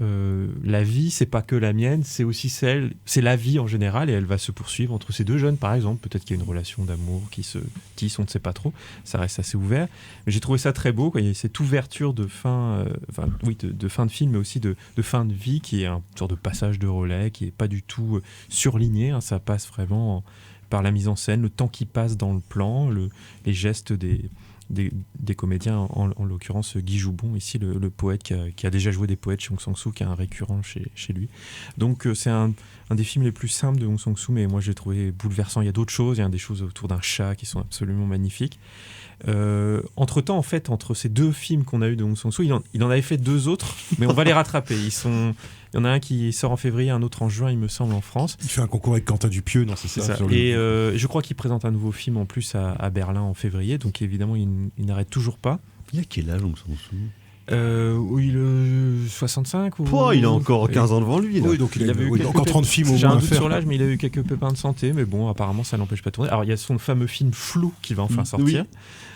[SPEAKER 8] La vie, c'est pas que la mienne, c'est aussi c'est la vie en général, et elle va se poursuivre entre ces 2 jeunes, par exemple. Peut-être qu'il y a une relation d'amour qui se tisse, on ne sait pas trop, ça reste assez ouvert. Mais j'ai trouvé ça très beau, quoi. Il y a cette ouverture de fin, de fin de film, mais aussi de fin de vie, qui est une sorte de passage de relais, qui est pas du tout surligné, hein. Ça passe vraiment par la mise en scène, le temps qui passe dans le plan, les gestes des comédiens, en l'occurrence Guy Joubon, ici le poète qui a déjà joué des poètes chez Hong Sang-soo, qui est un récurrent chez lui. Donc c'est un des films les plus simples de Hong Sang-soo, mais moi je l'ai trouvé bouleversant. Il y a d'autres choses, il y a des choses autour d'un chat qui sont absolument magnifiques. Entre-temps, en fait, entre ces 2 films qu'on a eu de Hong Sang-soo, il en avait fait 2 autres, mais on va les rattraper. Il y en a un qui sort en février, un autre en juin, il me semble, en France.
[SPEAKER 9] Il fait un concours avec Quentin Dupieux, non, c'est ça.
[SPEAKER 8] Et je crois qu'il présente un nouveau film en plus à Berlin en février, donc évidemment il n'arrête toujours pas.
[SPEAKER 6] Il a quel âge, Hong Sang-soo?
[SPEAKER 8] Oui, le 65 ou...
[SPEAKER 6] il a encore 15 ans devant lui. Là.
[SPEAKER 9] Oui, donc il a encore 30 films au moins à faire.
[SPEAKER 8] J'ai un doute sur l'âge, mais il a eu quelques pépins de santé, mais bon, apparemment ça n'empêche pas de tourner. Alors il y a son fameux film Flou qui va enfin sortir.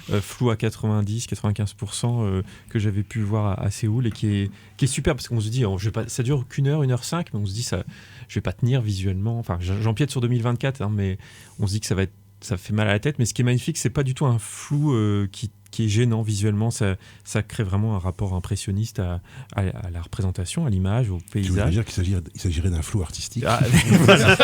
[SPEAKER 8] Oui. Flou à 90-95%, que j'avais pu voir à Séoul, et qui est super, parce qu'on se dit, ça dure qu'1 heure, 1h05, mais on se dit, je vais pas tenir visuellement. Enfin, j'empiète sur 2024, hein, mais on se dit que ça fait mal à la tête. Mais ce qui est magnifique, c'est pas du tout un flou qui est gênant visuellement. Ça crée vraiment un rapport impressionniste à la représentation, à l'image, au paysage.
[SPEAKER 9] Tu voudrais dire qu'il s'agirait d'un flou artistique?
[SPEAKER 8] Voilà,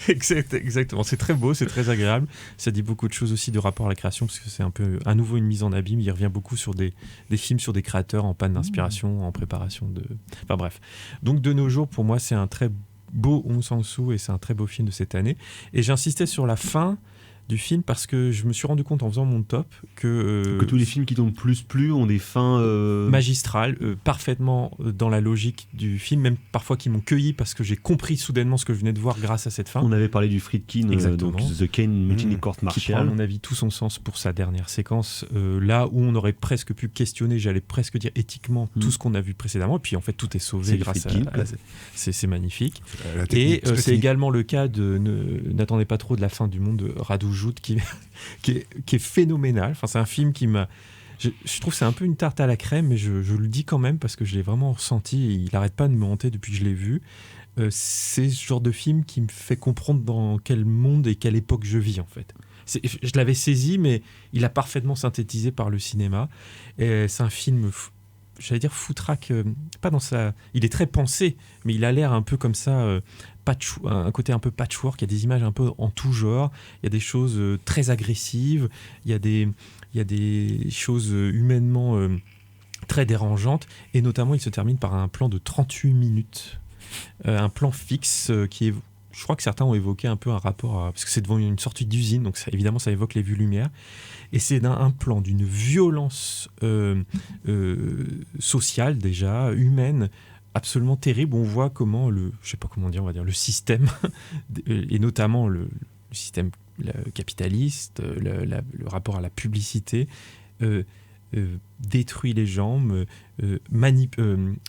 [SPEAKER 8] exactement. C'est très beau, c'est très agréable. Ça dit beaucoup de choses aussi de rapport à la création, parce que c'est un peu à nouveau une mise en abîme. Il revient beaucoup sur des films sur des créateurs en panne d'inspiration, en préparation de... Enfin bref. Donc De nos jours, pour moi, c'est un très beau Hong Sang-soo, et c'est un très beau film de cette année. Et j'insistais sur la fin du film, parce que je me suis rendu compte en faisant mon top que
[SPEAKER 6] tous les films qui t'ont plus plu ont des fins
[SPEAKER 8] magistrales, parfaitement dans la logique du film, même parfois qui m'ont cueilli parce que j'ai compris soudainement ce que je venais de voir grâce à cette fin.
[SPEAKER 6] On avait parlé du Friedkin, donc The Kane Mutiny Court Martial,
[SPEAKER 8] qui prend à mon avis tout son sens pour sa dernière séquence, là où on aurait presque pu questionner, j'allais presque dire éthiquement, tout ce qu'on a vu précédemment, et puis en fait tout est sauvé grâce à c'est magnifique. Et c'est également le cas n'attendez pas trop de La fin du monde de Radu qui est phénoménal. Enfin, c'est un film qui m'a... Je trouve que c'est un peu une tarte à la crème, mais je le dis quand même parce que je l'ai vraiment ressenti, et il n'arrête pas de me hanter depuis que je l'ai vu. C'est ce genre de film qui me fait comprendre dans quel monde et quelle époque je vis, en fait. Je l'avais saisi, mais il a parfaitement synthétisé par le cinéma. Et c'est un film... j'allais dire foutraque, pas dans sa... Il est très pensé, mais il a l'air un peu comme ça, un côté un peu patchwork. Il y a des images un peu en tout genre, il y a des choses très agressives, il y a des choses humainement très dérangeantes, et notamment il se termine par un plan de 38 minutes, un plan fixe qui est... Je crois que certains ont évoqué un peu un rapport parce que c'est devant une sortie d'usine, donc évidemment ça évoque les vues lumière, et c'est un plan d'une violence sociale déjà, humaine, absolument terrible. On voit comment je sais pas comment dire, on va dire le système et notamment le système capitaliste, le rapport à la publicité détruit les gens,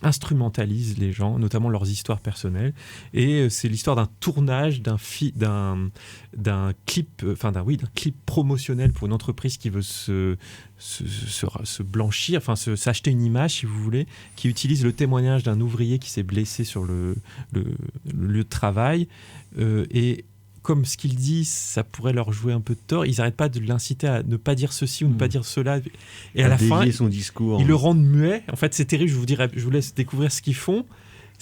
[SPEAKER 8] instrumentalise les gens, notamment leurs histoires personnelles. Et c'est l'histoire d'un tournage d'un clip, d'un clip promotionnel pour une entreprise qui veut se blanchir, s'acheter une image, si vous voulez, qui utilise le témoignage d'un ouvrier qui s'est blessé sur le lieu de travail, et comme ce qu'il dit, ça pourrait leur jouer un peu de tort, ils n'arrêtent pas de l'inciter à ne pas dire ceci ou ne pas dire cela. Et à la fin,
[SPEAKER 6] son discours.
[SPEAKER 8] Ils le rendent muet. En fait, c'est terrible. Je vous laisse découvrir ce qu'ils font.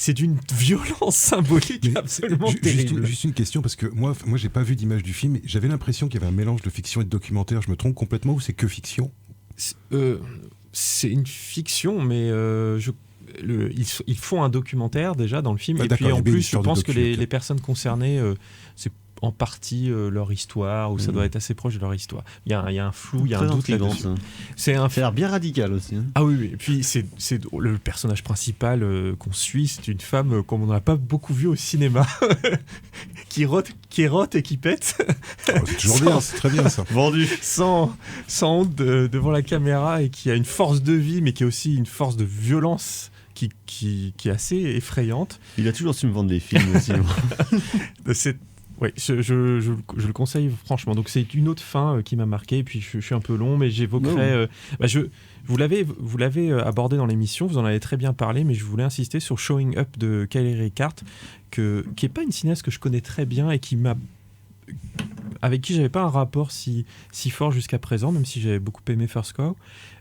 [SPEAKER 8] C'est d'une violence symbolique absolument terrible.
[SPEAKER 9] Juste une question, parce que moi j'ai pas vu d'image du film. J'avais l'impression qu'il y avait un mélange de fiction et de documentaire. Je me trompe complètement ou c'est que fiction ?
[SPEAKER 8] C'est une fiction, mais ils font un documentaire déjà dans le film. Et puis en plus, je pense que les personnes concernées, c'est en partie leur histoire, ou ça doit être assez proche de leur histoire. Il y a un flou, il y a un doute là-dessus.
[SPEAKER 6] Ça a l'air bien radical aussi. Hein.
[SPEAKER 8] Ah oui. Et puis c'est le personnage principal qu'on suit, c'est une femme comme on n'a pas beaucoup vu au cinéma, qui rote et qui pète.
[SPEAKER 9] C'est toujours bien, c'est très bien ça.
[SPEAKER 6] Vendu.
[SPEAKER 8] Sans honte devant la caméra, et qui a une force de vie, mais qui a aussi une force de violence qui est assez effrayante.
[SPEAKER 6] Il a toujours su me vendre des films aussi.
[SPEAKER 8] Oui, je le conseille franchement. Donc c'est une autre fin qui m'a marqué. Et puis je suis un peu long, mais j'évoquerai. Vous l'avez abordé dans l'émission, vous en avez très bien parlé, mais je voulais insister sur Showing Up de Kyle Reichardt, qui est pas une cinéaste que je connais très bien et avec qui j'avais pas un rapport si fort jusqu'à présent, même si j'avais beaucoup aimé First Cow.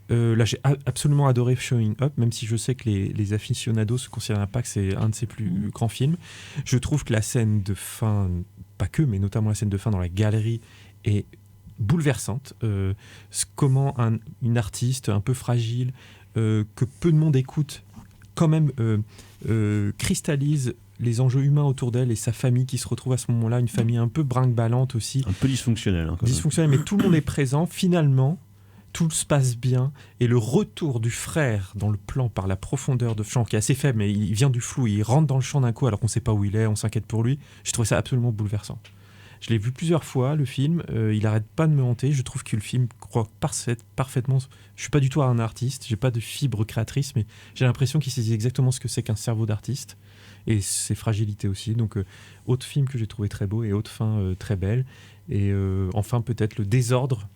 [SPEAKER 8] Là, j'ai absolument adoré Showing Up, même si je sais que les aficionados se considèrent pas que c'est un de ses plus grands films. Je trouve que la scène de fin, pas que, mais notamment la scène de fin dans la galerie, est bouleversante. Comment une artiste un peu fragile, que peu de monde écoute, quand même cristallise les enjeux humains autour d'elle et sa famille qui se retrouve à ce moment-là, une famille un peu brinque-ballante aussi.
[SPEAKER 6] Un peu dysfonctionnelle. Hein,
[SPEAKER 8] dysfonctionnelle, mais tout le monde est présent. Finalement, tout se passe bien, et le retour du frère dans le plan par la profondeur de champ qui est assez faible, mais il vient du flou, il rentre dans le champ d'un coup alors qu'on ne sait pas où il est, on s'inquiète pour lui. Je trouvais ça absolument bouleversant. Je l'ai vu plusieurs fois, le film, il n'arrête pas de me hanter. Je trouve que le film croit parfaitement. Je ne suis pas du tout un artiste, je n'ai pas de fibre créatrice, mais j'ai l'impression qu'il saisit exactement ce que c'est qu'un cerveau d'artiste et ses fragilités aussi. Donc, autre film que j'ai trouvé très beau et autre fin très belle. Et enfin, peut-être Le Désordre.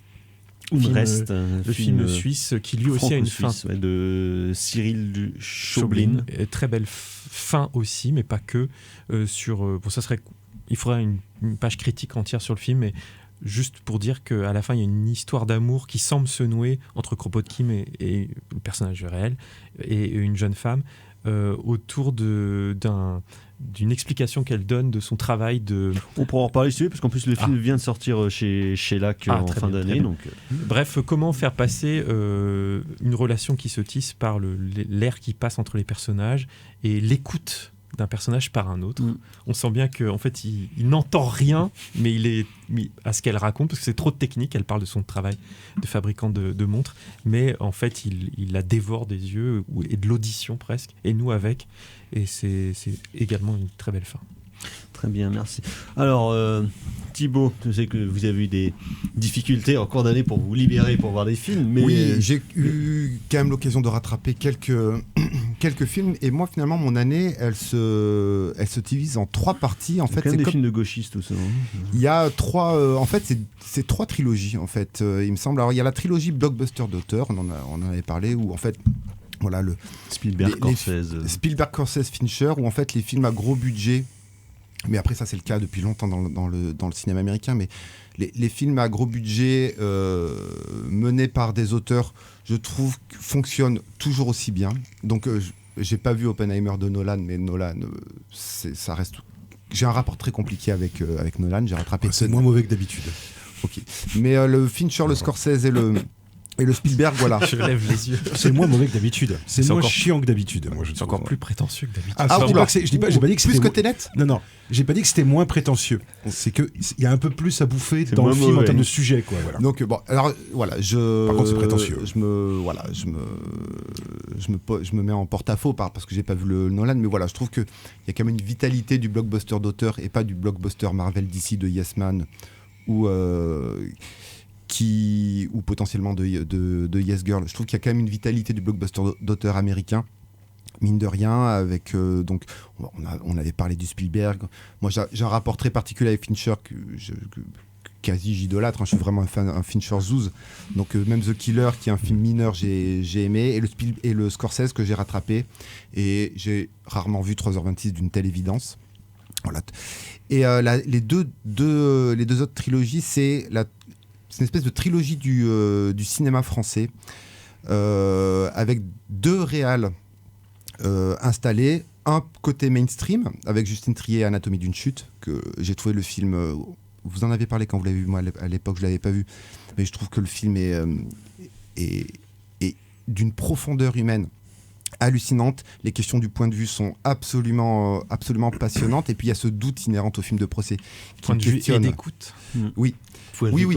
[SPEAKER 8] Le film suisse qui lui aussi a une fin
[SPEAKER 6] de Cyril Chaublin.
[SPEAKER 8] Très belle fin aussi, mais pas que. Il faudrait une page critique entière sur le film, mais juste pour dire qu'à la fin il y a une histoire d'amour qui semble se nouer entre Kropotkin et le personnage réel et une jeune femme autour d'une explication qu'elle donne de son travail
[SPEAKER 6] On pourra en reparler ici, parce qu'en plus le film vient de sortir chez Lac en fin d'année. Donc...
[SPEAKER 8] Bref, comment faire passer une relation qui se tisse par l'air qui passe entre les personnages et l'écoute d'un personnage par un autre. On sent bien qu'en fait il n'entend rien, mais il est mis à ce qu'elle raconte, parce que c'est trop de technique. Elle parle de son travail de fabricant de montres, mais en fait il la dévore des yeux et de l'audition presque, et nous avec, et c'est également une très belle fin.
[SPEAKER 6] Très bien, merci. Alors, Thibaut, je sais que vous avez eu des difficultés en cours d'année pour vous libérer pour voir des films, mais...
[SPEAKER 7] Oui, j'ai eu quand même l'occasion de rattraper quelques films, et moi, finalement, mon année, elle se divise en 3 parties. En fait,
[SPEAKER 6] c'est des films de gauchistes, tout ça.
[SPEAKER 7] Il y a 3... en fait, c'est 3 trilogies, en fait, il me semble. Alors, il y a la trilogie blockbuster d'auteur, on en avait parlé, où, en fait... Voilà,
[SPEAKER 6] Spielberg,
[SPEAKER 7] Scorsese, Fincher, où en fait les films à gros budget, mais après ça c'est le cas depuis longtemps dans le cinéma américain, mais les films à gros budget menés par des auteurs, je trouve, fonctionnent toujours aussi bien. Donc j'ai pas vu Oppenheimer de Nolan, mais Nolan, ça reste... J'ai un rapport très compliqué avec Nolan, j'ai rattrapé...
[SPEAKER 9] C'est moins mauvais que d'habitude.
[SPEAKER 7] Ok, mais le Fincher, le Scorsese et le Spielberg, voilà.
[SPEAKER 8] Je lève les yeux.
[SPEAKER 9] C'est moins mauvais que d'habitude. C'est moins chiant que d'habitude. Moi,
[SPEAKER 8] c'est encore plus prétentieux que d'habitude.
[SPEAKER 9] J'ai pas dit que
[SPEAKER 7] plus que Tenet.
[SPEAKER 9] Non, j'ai pas dit que c'était moins prétentieux. C'est que il y a un peu plus à bouffer dans le film en termes de sujet, quoi. Voilà.
[SPEAKER 7] Donc bon, alors voilà,
[SPEAKER 9] Par contre, c'est prétentieux.
[SPEAKER 7] Je me mets en porte-à-faux parce que j'ai pas vu le Nolan, mais voilà, je trouve que il y a quand même une vitalité du blockbuster d'auteur et pas du blockbuster Marvel DC de Yes Man ou potentiellement de Yes Girl. Je trouve qu'il y a quand même une vitalité du blockbuster d'auteur américain, mine de rien, avec donc on avait parlé du Spielberg. Moi j'ai un rapport très particulier avec Fincher que quasi j'idolâtre, hein. Je suis vraiment un Fincher zouz. Donc même The Killer, qui est un film mineur, j'ai aimé, et le Scorsese que j'ai rattrapé, et j'ai rarement vu 3h26 d'une telle évidence. Voilà. Et les deux autres trilogies, c'est une espèce de trilogie du cinéma français avec 2 réals installés. Un côté mainstream avec Justine Triet, Anatomie d'une chute, que j'ai trouvé le film. Vous en avez parlé quand vous l'avez vu, moi à l'époque je l'avais pas vu, mais je trouve que le film est d'une profondeur humaine hallucinante. Les questions du point de vue sont absolument passionnantes, et puis il y a ce doute inhérent au film de procès qui
[SPEAKER 8] point de vue
[SPEAKER 7] questionne.
[SPEAKER 8] et d'écoute.
[SPEAKER 7] Oui. Oui.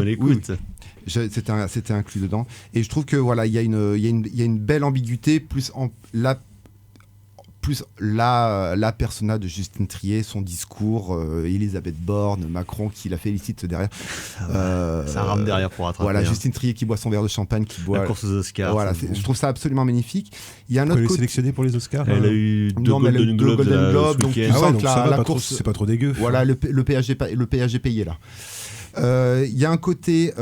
[SPEAKER 7] C'était inclus dedans, et je trouve que voilà, il y a une belle ambiguïté, plus la persona de Justine Triet, son discours, Elisabeth Borne, Macron qui la félicite derrière.
[SPEAKER 6] Ça rame derrière pour rattraper.
[SPEAKER 7] Voilà, Justine Triet qui boit son verre de champagne, qui boit.
[SPEAKER 6] La course aux Oscars.
[SPEAKER 7] Voilà, je trouve ça absolument magnifique. Il y a un autre
[SPEAKER 9] Elle est
[SPEAKER 7] côté.
[SPEAKER 9] sélectionnée pour les Oscars.
[SPEAKER 6] Elle a eu 2 Golden Globes,
[SPEAKER 7] donc
[SPEAKER 6] ce
[SPEAKER 7] tu sens
[SPEAKER 9] donc
[SPEAKER 7] que
[SPEAKER 9] ça va,
[SPEAKER 7] la course,
[SPEAKER 9] c'est pas trop dégueu.
[SPEAKER 7] Voilà, le péage est payé là. Il y a un côté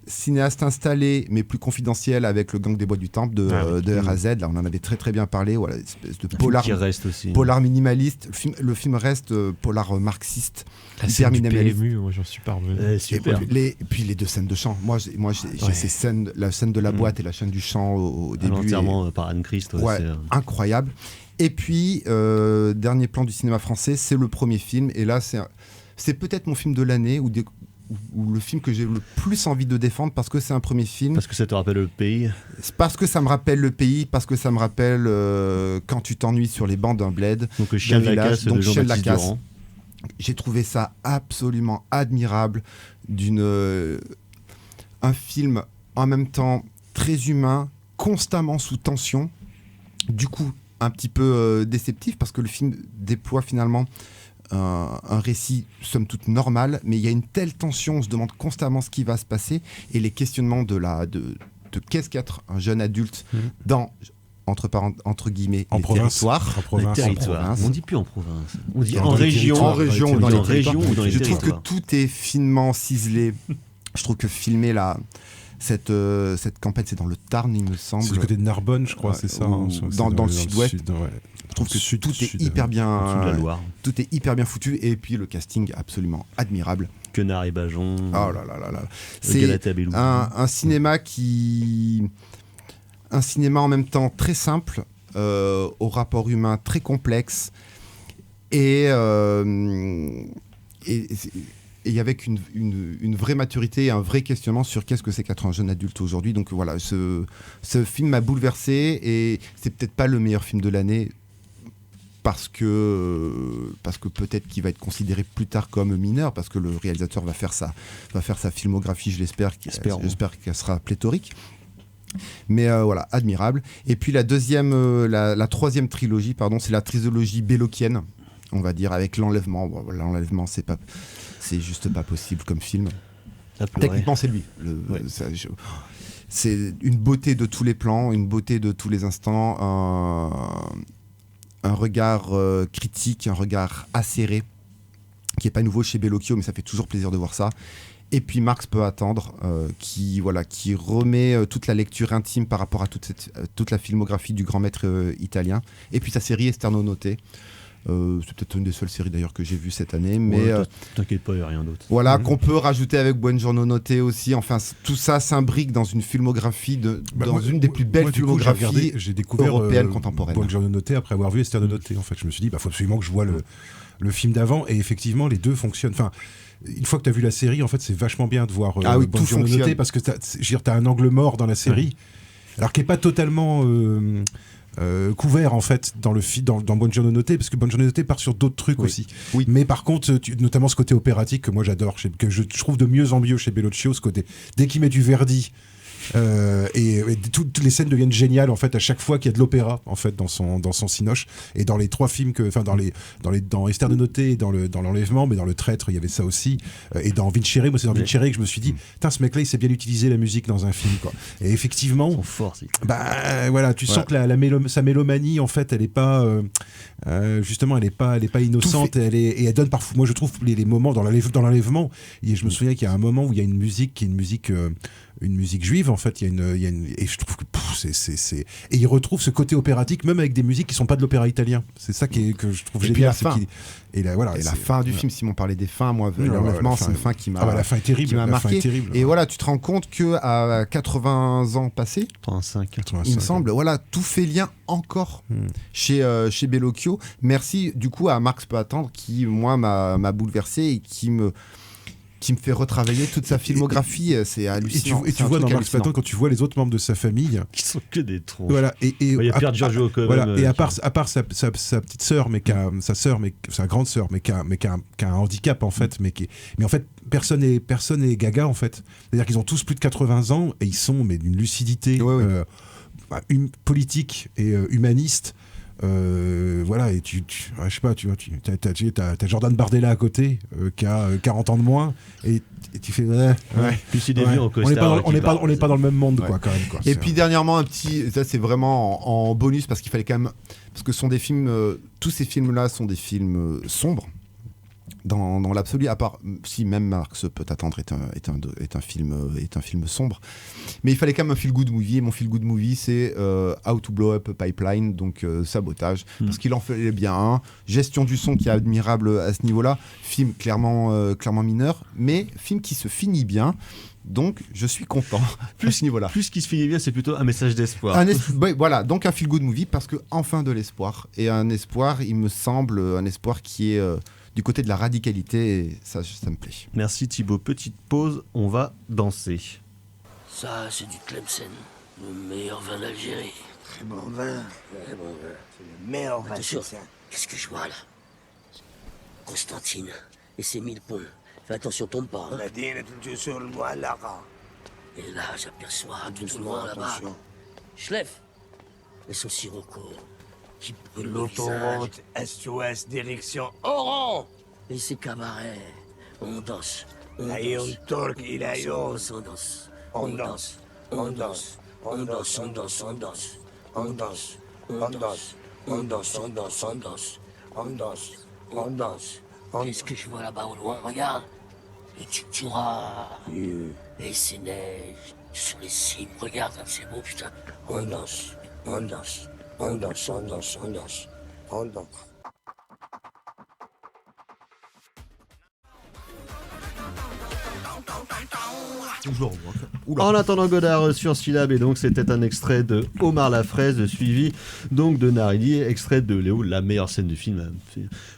[SPEAKER 7] cinéaste installé mais plus confidentiel avec Le Gang des Bois du Temple de R à Z. Là, on en avait très très bien parlé. Voilà, une espèce de polar
[SPEAKER 6] qui reste aussi.
[SPEAKER 7] Polar minimaliste. Le film reste polar marxiste.
[SPEAKER 8] La
[SPEAKER 7] hyper
[SPEAKER 8] scène du
[SPEAKER 7] minimaliste.
[SPEAKER 8] PMU, moi j'en suis parvenu.
[SPEAKER 6] Super.
[SPEAKER 7] Et puis les 2 scènes de chant. Moi j'ai ces scènes, la scène de la boîte et la scène du chant au début.
[SPEAKER 6] Entièrement par Anne Christ.
[SPEAKER 7] Incroyable. Et puis dernier plan du cinéma français, c'est le premier film. Et là c'est peut-être mon film de l'année ou le film que j'ai le plus envie de défendre, parce que c'est un premier film.
[SPEAKER 6] Parce que ça te rappelle le pays.
[SPEAKER 7] Parce que ça me rappelle le pays, parce que ça me rappelle quand tu t'ennuies sur les bancs d'un bled.
[SPEAKER 6] Donc le Chien de la Casse de Jean-Baptiste Durand.
[SPEAKER 7] J'ai trouvé ça absolument admirable, un film en même temps très humain, constamment sous tension, du coup un petit peu déceptif, parce que le film déploie finalement un récit somme toute normal, mais il y a une telle tension, on se demande constamment ce qui va se passer, et les questionnements de qu'est-ce qu'être un jeune adulte dans entre guillemets
[SPEAKER 9] en
[SPEAKER 7] les
[SPEAKER 9] province,
[SPEAKER 7] territoires.
[SPEAKER 9] en province.
[SPEAKER 6] On dit plus en province. On dit
[SPEAKER 9] Dans
[SPEAKER 6] en
[SPEAKER 9] les
[SPEAKER 6] région,
[SPEAKER 9] territoires.
[SPEAKER 7] Ou dans les
[SPEAKER 6] régions ou dans les
[SPEAKER 7] Je trouve
[SPEAKER 6] territoires.
[SPEAKER 7] que tout est finement ciselé. Je trouve que filmer cette campagne, c'est dans le Tarn, il me semble.
[SPEAKER 9] C'est du côté de Narbonne, je crois, c'est ça.
[SPEAKER 7] Dans le sud-ouest. Je trouve que tout est hyper bien.
[SPEAKER 6] En dessous de la Loire.
[SPEAKER 7] Tout est hyper bien foutu, et puis le casting absolument admirable.
[SPEAKER 6] Quenard et Bajon.
[SPEAKER 7] Oh là là là là.
[SPEAKER 6] C'est
[SPEAKER 7] un cinéma un cinéma en même temps très simple, au rapport humain très complexe, et avec une vraie maturité et un vrai questionnement sur qu'est-ce que c'est qu'être un jeune adulte aujourd'hui. Donc voilà, ce film m'a bouleversé, et c'est peut-être pas le meilleur film de l'année, parce que peut-être qu'il va être considéré plus tard comme mineur, parce que le réalisateur va faire sa filmographie, j'espère qu'elle sera pléthorique. Mais voilà, admirable. Et puis la troisième trilogie, c'est la trilogie béloquienne, on va dire, avec l'enlèvement. Bon, l'enlèvement, c'est juste pas possible comme film. Techniquement, c'est lui. C'est une beauté de tous les plans, une beauté de tous les instants, un regard critique, un regard acéré, qui n'est pas nouveau chez Bellocchio, mais ça fait toujours plaisir de voir ça. Et puis Marx peut attendre, qui remet toute la lecture intime par rapport à toute la filmographie du grand maître italien. Et puis sa série Esterno Notte. C'est peut-être une des seules séries d'ailleurs que j'ai vues cette année, mais
[SPEAKER 6] t'inquiète pas, il n'y a rien d'autre.
[SPEAKER 7] Voilà, qu'on peut rajouter avec Buongiorno Notte aussi. Enfin, tout ça s'imbrique dans une filmographie une des plus belles filmographies européennes contemporaines.
[SPEAKER 9] Buongiorno Notte après avoir vu Esterno Notte. En fait, je me suis dit, faut absolument que je vois le film d'avant, et effectivement, les deux fonctionnent. Enfin, une fois que tu as vu la série, en fait, c'est vachement bien de voir Buongiorno Notte, parce que t'as un angle mort dans la série, alors qui est pas totalement couvert en fait dans Buongiorno Notte, parce que Buongiorno Notte part sur d'autres trucs aussi. Oui. Mais par contre, notamment ce côté opératique que moi j'adore, que je trouve de mieux en mieux chez Bellocchio, ce côté dès qu'il met du Verdi. Et toutes les scènes deviennent géniales en fait à chaque fois qu'il y a de l'opéra en fait dans son cinoche. Et dans les 3 films dans Esterno Notte et dans l'enlèvement, mais dans Le Traître il y avait ça aussi, et dans Vincere, moi c'est dans Vincere que je me suis dit putain, ce mec là il sait bien utiliser la musique dans un film quoi. Et effectivement voilà, tu sens que sa mélomanie en fait elle est pas justement elle est pas innocente, et elle donne parfois, moi je trouve les moments dans l'enlèvement, et je me souviens qu'il y a un moment où il y a une musique qui est une musique une musique juive. En fait, il y a une et je trouve que et il retrouve ce côté opératique même avec des musiques qui sont pas de l'opéra italien. C'est ça que je trouve
[SPEAKER 7] et
[SPEAKER 9] génial.
[SPEAKER 7] puis la fin.
[SPEAKER 9] La
[SPEAKER 7] fin du film, Simon parlait des fins, moi honnêtement c'est une fin qui m'a
[SPEAKER 9] la fin est terrible,
[SPEAKER 7] qui m'a marqué.
[SPEAKER 9] Fin est terrible,
[SPEAKER 7] et voilà, tu te rends compte que à 80 ans passés,
[SPEAKER 6] 85,
[SPEAKER 7] il me semble, voilà, tout fait lien encore chez Bellocchio. Merci du coup à Marc Peut Attendre qui moi m'a bouleversé et qui me fait retravailler toute sa filmographie. C'est hallucinant.
[SPEAKER 9] Et tu vois dans Marc Peut Attendre, quand tu vois les autres membres de sa famille
[SPEAKER 6] qui sont que des troncs.
[SPEAKER 9] Voilà,
[SPEAKER 6] il y a Pierre Giorgio quand même.
[SPEAKER 9] Voilà, et à part sa petite sœur, mais sa grande sœur, mais qui a un handicap en fait, mais en fait personne est gaga en fait. C'est-à-dire qu'ils ont tous plus de 80 ans et ils sont d'une lucidité politique et humaniste. Voilà, et je sais pas, tu vois, t'as Jordan Bardella à côté qui a 40 ans de moins et tu fais
[SPEAKER 6] plus il est vieux en costard,
[SPEAKER 9] on n'est pas dans le même monde quoi quand même quoi.
[SPEAKER 7] Et puis dernièrement ça c'est vraiment en bonus parce qu'il fallait quand même, parce que ce sont des films, tous ces films là sont des films sombres dans l'absolu, à part si même Marc Peut Attendre est un film sombre, mais il fallait quand même un feel good movie, et mon feel good movie c'est How to Blow Up a Pipeline, donc Sabotage, parce qu'il en fallait bien un, gestion du son qui est admirable à ce niveau-là, film clairement mineur, mais film qui se finit bien. Donc, je suis content à ce niveau-là.
[SPEAKER 6] Plus qu'il se finit bien, c'est plutôt un message d'espoir.
[SPEAKER 7] Voilà, donc un feel-good movie parce que enfin de l'espoir. Et un espoir, il me semble, un espoir qui est du côté de la radicalité. Et ça me plaît.
[SPEAKER 6] Merci Thibaut. Petite pause, on va danser.
[SPEAKER 10] Ça, c'est du Tlemcen, le meilleur vin d'Algérie.
[SPEAKER 11] Très bon vin.
[SPEAKER 10] Très bon vin.
[SPEAKER 11] C'est le meilleur vin.
[SPEAKER 10] Attention, qu'est-ce que je vois là? Constantine et ses 1000 ponts. Fais attention, tombe pas. Hein. Et là, j'aperçois doucement là-bas Schleff et son sirocco qui brûle le visage.
[SPEAKER 11] L'autoroute est-ouest, direction Oran.
[SPEAKER 10] Et ses cabarets. On danse. On
[SPEAKER 11] Aïe, Turc, il a
[SPEAKER 10] on danse. On danse. On danse. On danse. On danse. On danse. On danse. On danse. On danse. On danse. On danse. On danse. On danse. Qu'est-ce que je vois là-bas au loin? Regarde. Le Tchouktchoura. Et c'est neige sur les cimes. Regarde, c'est beau, putain. On danse. On danse. On danse. On danse. On danse. On danse.
[SPEAKER 6] En attendant Godard sur Syllab, et donc c'était un extrait de Omar la Fraise suivi donc de Naridi, extrait de Léo, la meilleure scène du film.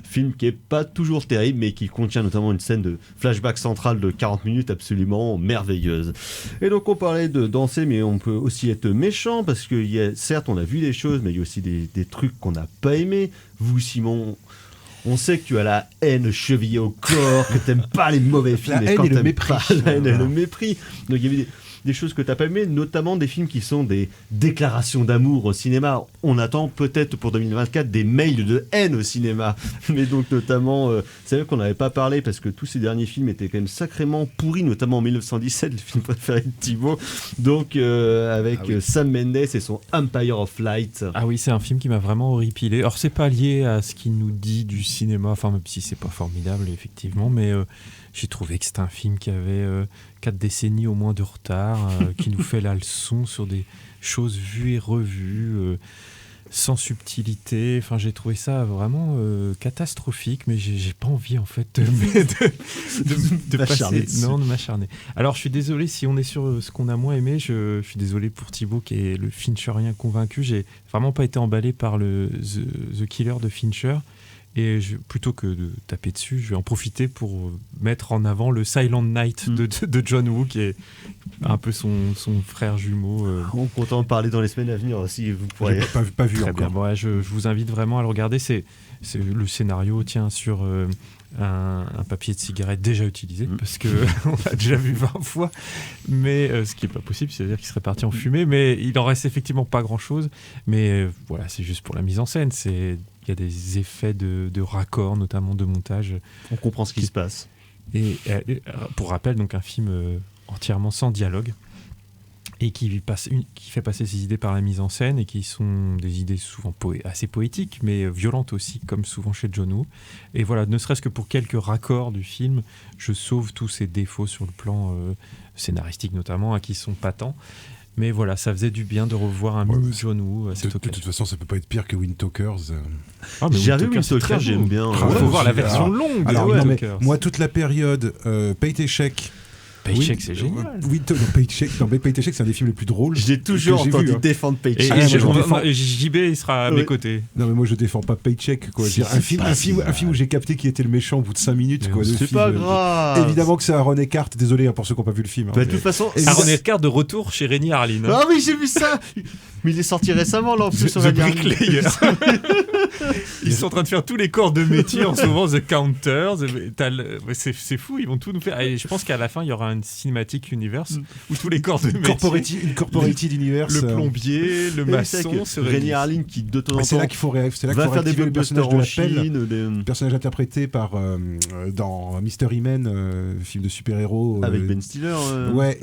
[SPEAKER 6] Film qui est pas toujours terrible mais qui contient notamment une scène de flashback central de 40 minutes absolument merveilleuse. Et donc on parlait de danser mais on peut aussi être méchant parce que certes on a vu des choses mais il y a aussi des trucs qu'on n'a pas aimés. Vous Simon, on sait que tu as la haine chevillée au corps, que t'aimes pas les mauvais films.
[SPEAKER 9] La haine et le mépris.
[SPEAKER 6] La haine et le mépris. Donc il y avait des choses que t'as pas aimées, notamment des films qui sont des déclarations d'amour au cinéma. On attend peut-être pour 2024 des mails de haine au cinéma. Mais donc notamment, c'est vrai qu'on n'avait pas parlé parce que tous ces derniers films étaient quand même sacrément pourris, notamment en 1917, le film préféré de Thibaut. Donc avec Sam Mendes et son Empire of Light.
[SPEAKER 8] Ah oui, c'est un film qui m'a vraiment horripilé. Alors c'est pas lié à ce qu'il nous dit du cinéma, enfin même si c'est pas formidable effectivement, mais j'ai trouvé que c'était un film qui avait 4 décennies au moins de retard, qui nous fait la leçon sur des choses vues et revues, sans subtilité. Enfin, j'ai trouvé ça vraiment catastrophique, mais j'ai pas envie en fait de m'acharner. Alors, je suis désolé si on est sur ce qu'on a moins aimé. Je suis désolé pour Thibaut qui est le Fincherien convaincu. J'ai vraiment pas été emballé par le The Killer de Fincher. Et plutôt que de taper dessus, je vais en profiter pour mettre en avant le Silent Night de John Woo, qui est un peu son frère jumeau.
[SPEAKER 6] On compte en parler dans les semaines à venir aussi. Vous pourrez.
[SPEAKER 9] Pas vu
[SPEAKER 8] Très
[SPEAKER 9] encore.
[SPEAKER 8] bien. Bon, ouais, je vous invite vraiment à le regarder. C'est le scénario tient sur un papier de cigarette déjà utilisé, parce que on l'a déjà vu 20 fois. Mais ce qui est pas possible, c'est-à-dire qu'il serait parti en fumée. Mais il en reste effectivement pas grand-chose. Mais voilà, c'est juste pour la mise en scène. Il y a des effets de raccord, notamment de montage.
[SPEAKER 6] On comprend ce qui se passe.
[SPEAKER 8] Et pour rappel, donc un film entièrement sans dialogue. et qui fait passer ses idées par la mise en scène et qui sont des idées souvent assez poétiques mais violentes aussi, comme souvent chez John Woo. Et voilà, ne serait-ce que pour quelques raccords du film, je sauve tous ces défauts sur le plan scénaristique notamment, qui sont patents. Mais voilà, ça faisait du bien de revoir un mini John Woo à cette occasion.
[SPEAKER 9] De toute façon, ça peut pas être pire que Wind Talkers.
[SPEAKER 6] J'ai vu Wind Talkers, j'aime bien.
[SPEAKER 8] Il faut voir la version longue.
[SPEAKER 9] Moi, toute la période Paycheck.
[SPEAKER 8] Paycheck, c'est génial.
[SPEAKER 9] Paycheck, c'est un des films les plus drôles.
[SPEAKER 6] J'ai toujours entendu défendre Paycheck.
[SPEAKER 8] JB, il sera à mes côtés.
[SPEAKER 9] Non, mais moi, je défends pas Paycheck. Quoi. Un film où j'ai capté qui était le méchant au bout de 5 minutes. Quoi,
[SPEAKER 6] c'est pas grave.
[SPEAKER 9] Évidemment que c'est Aaron Eckhart. Désolé pour ceux qui n'ont pas vu le film.
[SPEAKER 6] De toute façon,
[SPEAKER 8] Aaron Eckhart de retour chez Renny Harlin.
[SPEAKER 6] Ah oui, j'ai vu ça. Mais il est sorti récemment, là, en plus, sur
[SPEAKER 8] The Bricklayer. Ils sont en train de faire tous les corps de métier en ce moment, The Counters. C'est fou, ils vont tout nous faire. Et je pense qu'à la fin, il y aura une cinématique universe où tous les corps de métier.
[SPEAKER 9] Une corporated universe.
[SPEAKER 8] Le plombier, le maçon.
[SPEAKER 6] Renny Harlin qui, de temps en temps,
[SPEAKER 9] c'est là qu'il faut
[SPEAKER 6] faire des blockbusters en Chine.
[SPEAKER 9] Le personnage interprété par dans Mr. E-Man, film de super-héros.
[SPEAKER 6] Avec Ben Stiller.
[SPEAKER 9] Ouais,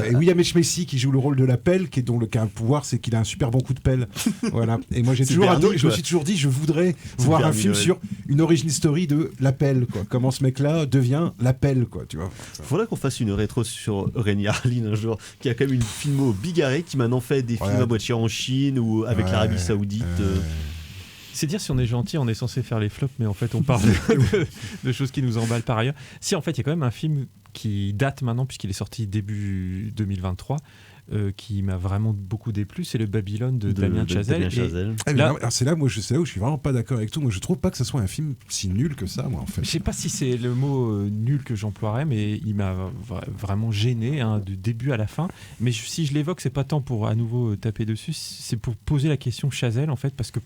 [SPEAKER 9] et William H. Macy qui joue le rôle de la pelle, qui a un pouvoir, c'est qu'il a un super bon coup de pelle. Voilà. Et moi, je me suis toujours dit, je voudrais voir un film sur une origin story de la pelle, quoi. Comment ce mec-là devient la pelle, quoi. Tu vois.
[SPEAKER 6] Faudrait qu'on fasse une rétro sur Renny Harlin un jour, qui a quand même une filmo bigarrée, qui maintenant fait des films à moitié en Chine ou avec l'Arabie Saoudite.
[SPEAKER 8] C'est dire si on est gentil, on est censé faire les flops, mais en fait on parle de choses qui nous emballent par ailleurs. Si, en fait, il y a quand même un film qui date maintenant, puisqu'il est sorti début 2023, qui m'a vraiment beaucoup déplu, c'est le Babylone de Damien Chazelle.
[SPEAKER 9] C'est là où je suis vraiment pas d'accord avec toi. Moi, je trouve pas que ce soit un film si nul que ça, moi, en fait.
[SPEAKER 8] Je sais pas si c'est le mot nul que j'emploierais, mais il m'a vraiment gêné du début à la fin. Mais si je l'évoque, c'est pas tant pour à nouveau taper dessus, c'est pour poser la question Chazelle, en fait, parce que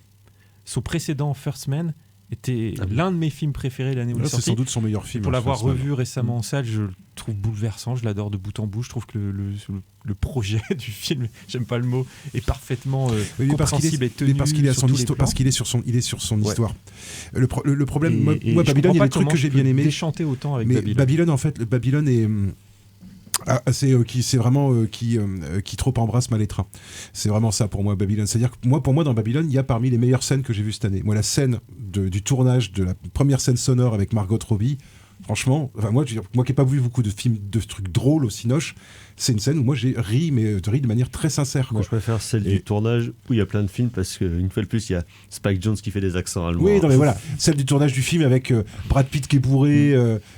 [SPEAKER 8] son précédent First Man était l'un de mes films préférés l'année où il est sorti.
[SPEAKER 9] C'est sans doute son meilleur film.
[SPEAKER 8] Pour l'avoir revu récemment en salle, je le trouve bouleversant, je l'adore de bout en bout. Je trouve que le projet du film, j'aime pas le mot, est parfaitement compréhensible et tenu.
[SPEAKER 9] Parce qu'il est sur son histoire. Le problème, moi Babylone, il y a des trucs que j'ai bien aimé.
[SPEAKER 8] Déchanté autant avec
[SPEAKER 9] Babylone, en fait, Babylone est c'est vraiment qui trop embrasse mal étreint. C'est vraiment ça pour moi, Babylone. C'est-à-dire que pour moi dans Babylone, il y a parmi les meilleures scènes que j'ai vues cette année. Moi, la scène du tournage de la première scène sonore avec Margot Robbie, franchement, moi qui n'ai pas vu beaucoup de films de trucs drôles au Cinoche, c'est une scène où moi j'ai ri, mais ri de manière très sincère. Quoi.
[SPEAKER 6] Moi je préfère celle du tournage où il y a plein de films, parce qu'une fois de plus il y a Spike Jonze qui fait des accents allemands.
[SPEAKER 9] Oui, non mais voilà, celle du tournage du film avec Brad Pitt qui est bourré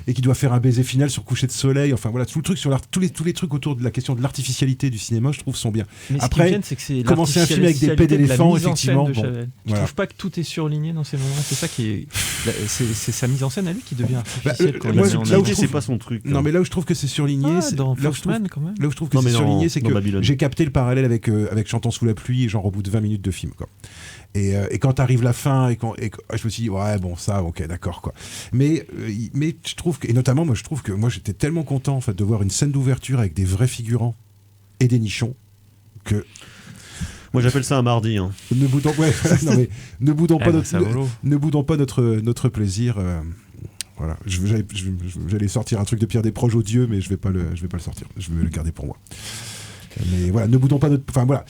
[SPEAKER 9] et qui doit faire un baiser final sur coucher de soleil. Enfin voilà, tout le truc sur tous les trucs autour de la question de l'artificialité du cinéma, je trouve sont bien.
[SPEAKER 8] Mais
[SPEAKER 9] après,
[SPEAKER 8] c'est que c'est
[SPEAKER 9] commencer un film avec des pets d'éléphants, effectivement.
[SPEAKER 8] Je trouve pas que tout est surligné dans ces moments. C'est ça qui est, c'est sa mise en scène à lui qui devient artificielle.
[SPEAKER 6] C'est pas son truc.
[SPEAKER 9] Non mais là où je trouve que c'est surligné, c'est
[SPEAKER 8] dans First Man quand même.
[SPEAKER 9] Là où je trouve que c'est surligné, c'est que j'ai capté le parallèle avec Chantons sous la pluie, genre au bout de 20 minutes de film, quoi. Et quand arrive la fin, et je me suis dit, ouais, bon, ça, ok, d'accord, quoi. Mais je trouve que, et notamment, moi, je trouve que moi, j'étais tellement content, en fait, de voir une scène d'ouverture avec des vrais figurants et des nichons que.
[SPEAKER 6] Moi, j'appelle ça un mardi. Hein.
[SPEAKER 9] Ne boudons pas notre plaisir. Voilà, j'allais sortir un truc de Pierre Desproges odieux, mais je vais pas le sortir. Je vais le garder pour moi. Mais voilà, ne boudons pas notre. Enfin voilà.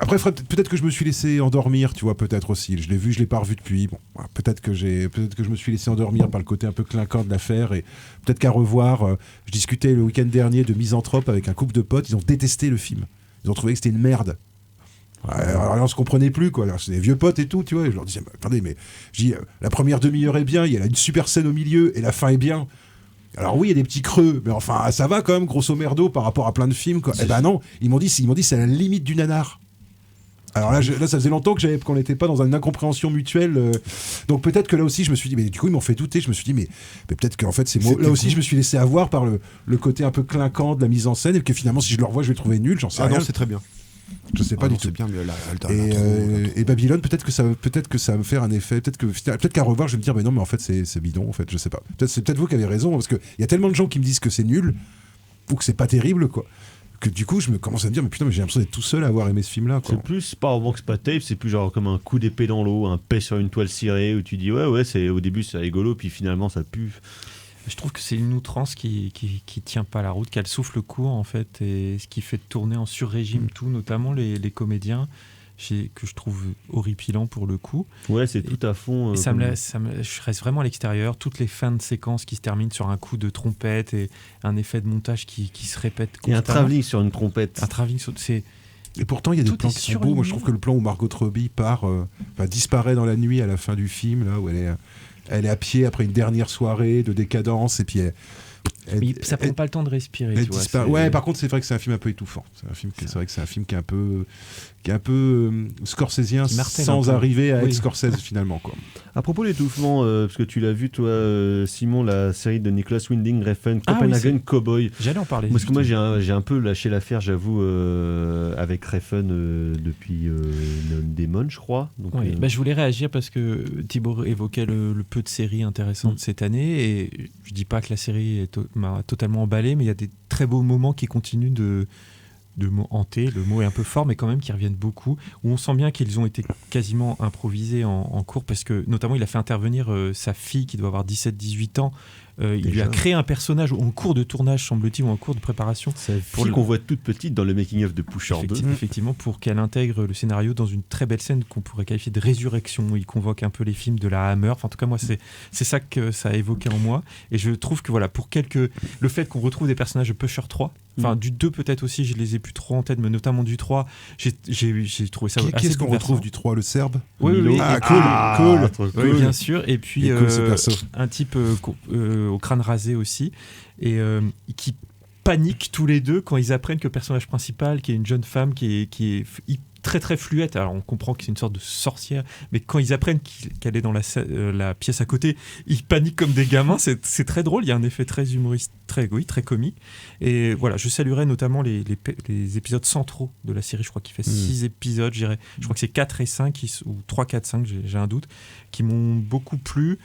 [SPEAKER 9] Après, peut-être que je me suis laissé endormir, tu vois, peut-être aussi. Je l'ai vu, je l'ai pas revu depuis. Bon, peut-être que je me suis laissé endormir par le côté un peu clinquant de l'affaire, et peut-être qu'à revoir. Je discutais le week-end dernier de Misanthrope avec un couple de potes. Ils ont détesté le film. Ils ont trouvé que c'était une merde. Alors là, on se comprenait plus, quoi. Alors, c'est des vieux potes et tout, tu vois. Et je leur disais, attendez, mais je dis, la première demi-heure est bien, il y a une super scène au milieu, et la fin est bien. Alors oui, il y a des petits creux, mais enfin, ça va quand même, grosso merdo, par rapport à plein de films, quoi. Eh ben non, ils m'ont dit, c'est à la limite du nanar. Alors là, ça faisait longtemps qu'on n'était pas dans une incompréhension mutuelle. Donc peut-être que là aussi, je me suis dit, mais du coup, ils m'ont fait douter. Je me suis dit, mais peut-être qu'en fait, c'est moi. Là aussi, je me suis laissé avoir par le côté un peu clinquant de la mise en scène, et que finalement, si je le revois, je vais le trouver nul. J'en sais rien.
[SPEAKER 7] Ah non, c'est très bien.
[SPEAKER 9] Je sais pas du tout.
[SPEAKER 7] C'est bien, mais
[SPEAKER 9] et Babylone, peut-être que ça va me faire un effet. Peut-être qu'à revoir, je vais me dire, mais non, mais en fait, c'est bidon. En fait, je sais pas. C'est peut-être vous qui avez raison, parce que il y a tellement de gens qui me disent que c'est nul ou que c'est pas terrible, quoi. Que du coup, je me commence à me dire, mais putain, mais j'ai l'impression d'être tout seul à avoir aimé ce film-là, quoi.
[SPEAKER 6] C'est plus pas avant que c'est pas tape, c'est plus genre comme un coup d'épée dans l'eau, un paix sur une toile cirée où tu dis ouais, c'est au début c'est rigolo, puis finalement ça pue.
[SPEAKER 8] Je trouve que c'est une outrance qui tient pas la route, qu'elle souffle court en fait, et ce qui fait tourner en sur-régime tout, notamment les comédiens, que je trouve horripilant pour le coup.
[SPEAKER 6] Ouais, c'est tout à fond.
[SPEAKER 8] Je reste vraiment à l'extérieur. Toutes les fins de séquence qui se terminent sur un coup de trompette et un effet de montage qui se répète constamment.
[SPEAKER 6] Et un travelling sur une trompette.
[SPEAKER 9] Et pourtant, il y a des plans qui sont beaux. Moi, je trouve que le plan où Margot Robbie disparaît dans la nuit à la fin du film, là où elle est à pied après une dernière soirée de décadence, et puis
[SPEAKER 8] mais ça prend pas le temps de respirer. Tu vois,
[SPEAKER 9] ouais, par contre, c'est vrai que c'est un film un peu étouffant. C'est vrai que c'est un film qui est un peu scorsésien sans arriver à être Scorsese finalement, quoi.
[SPEAKER 6] À propos d'étouffement, parce que tu l'as vu toi, Simon, la série de Nicholas Winding Refn, Copenhagen Cowboy.
[SPEAKER 8] J'allais en parler.
[SPEAKER 6] Parce que moi j'ai un peu lâché l'affaire, j'avoue, avec Refn depuis Demon, je crois. Donc,
[SPEAKER 8] je voulais réagir parce que Thibaut évoquait le peu de séries intéressantes cette année, et je dis pas que la série m'a totalement emballé, mais il y a des très beaux moments qui continuent de me hanter, le mot est un peu fort, mais quand même qui reviennent beaucoup, où on sent bien qu'ils ont été quasiment improvisés en cours, parce que notamment il a fait intervenir sa fille qui doit avoir 17-18 ans. Il lui a créé un personnage en cours de tournage, semble-t-il, ou en cours de préparation.
[SPEAKER 6] C'est qu'on voit toute petite dans le making-of de Pusher 2.
[SPEAKER 8] Effectivement, pour qu'elle intègre le scénario dans une très belle scène qu'on pourrait qualifier de résurrection, où il convoque un peu les films de la Hammer. Enfin, en tout cas, moi, c'est ça que ça a évoqué en moi. Et je trouve que voilà, le fait qu'on retrouve des personnages de Pusher 3, enfin du 2 peut-être aussi, je les ai plus trop en tête, mais notamment du 3, j'ai trouvé ça assez
[SPEAKER 9] Qu'est-ce qu'on retrouve du 3, le Serbe?
[SPEAKER 8] Oui.
[SPEAKER 9] Cool.
[SPEAKER 8] Oui, bien sûr. Et puis un type au crâne rasé aussi, et qui paniquent tous les deux quand ils apprennent que le personnage principal, qui est une jeune femme qui est très très fluette, alors on comprend que c'est une sorte de sorcière, mais quand ils apprennent qu'elle est dans la pièce à côté, ils paniquent comme des gamins. C'est très drôle, il y a un effet très humoriste, très comique. Et voilà, je saluerai notamment les épisodes centraux de la série. Je crois qu'il fait 6 épisodes, je crois que c'est 4 et 5 ou 3, 4, 5, j'ai un doute, qui m'ont beaucoup plu.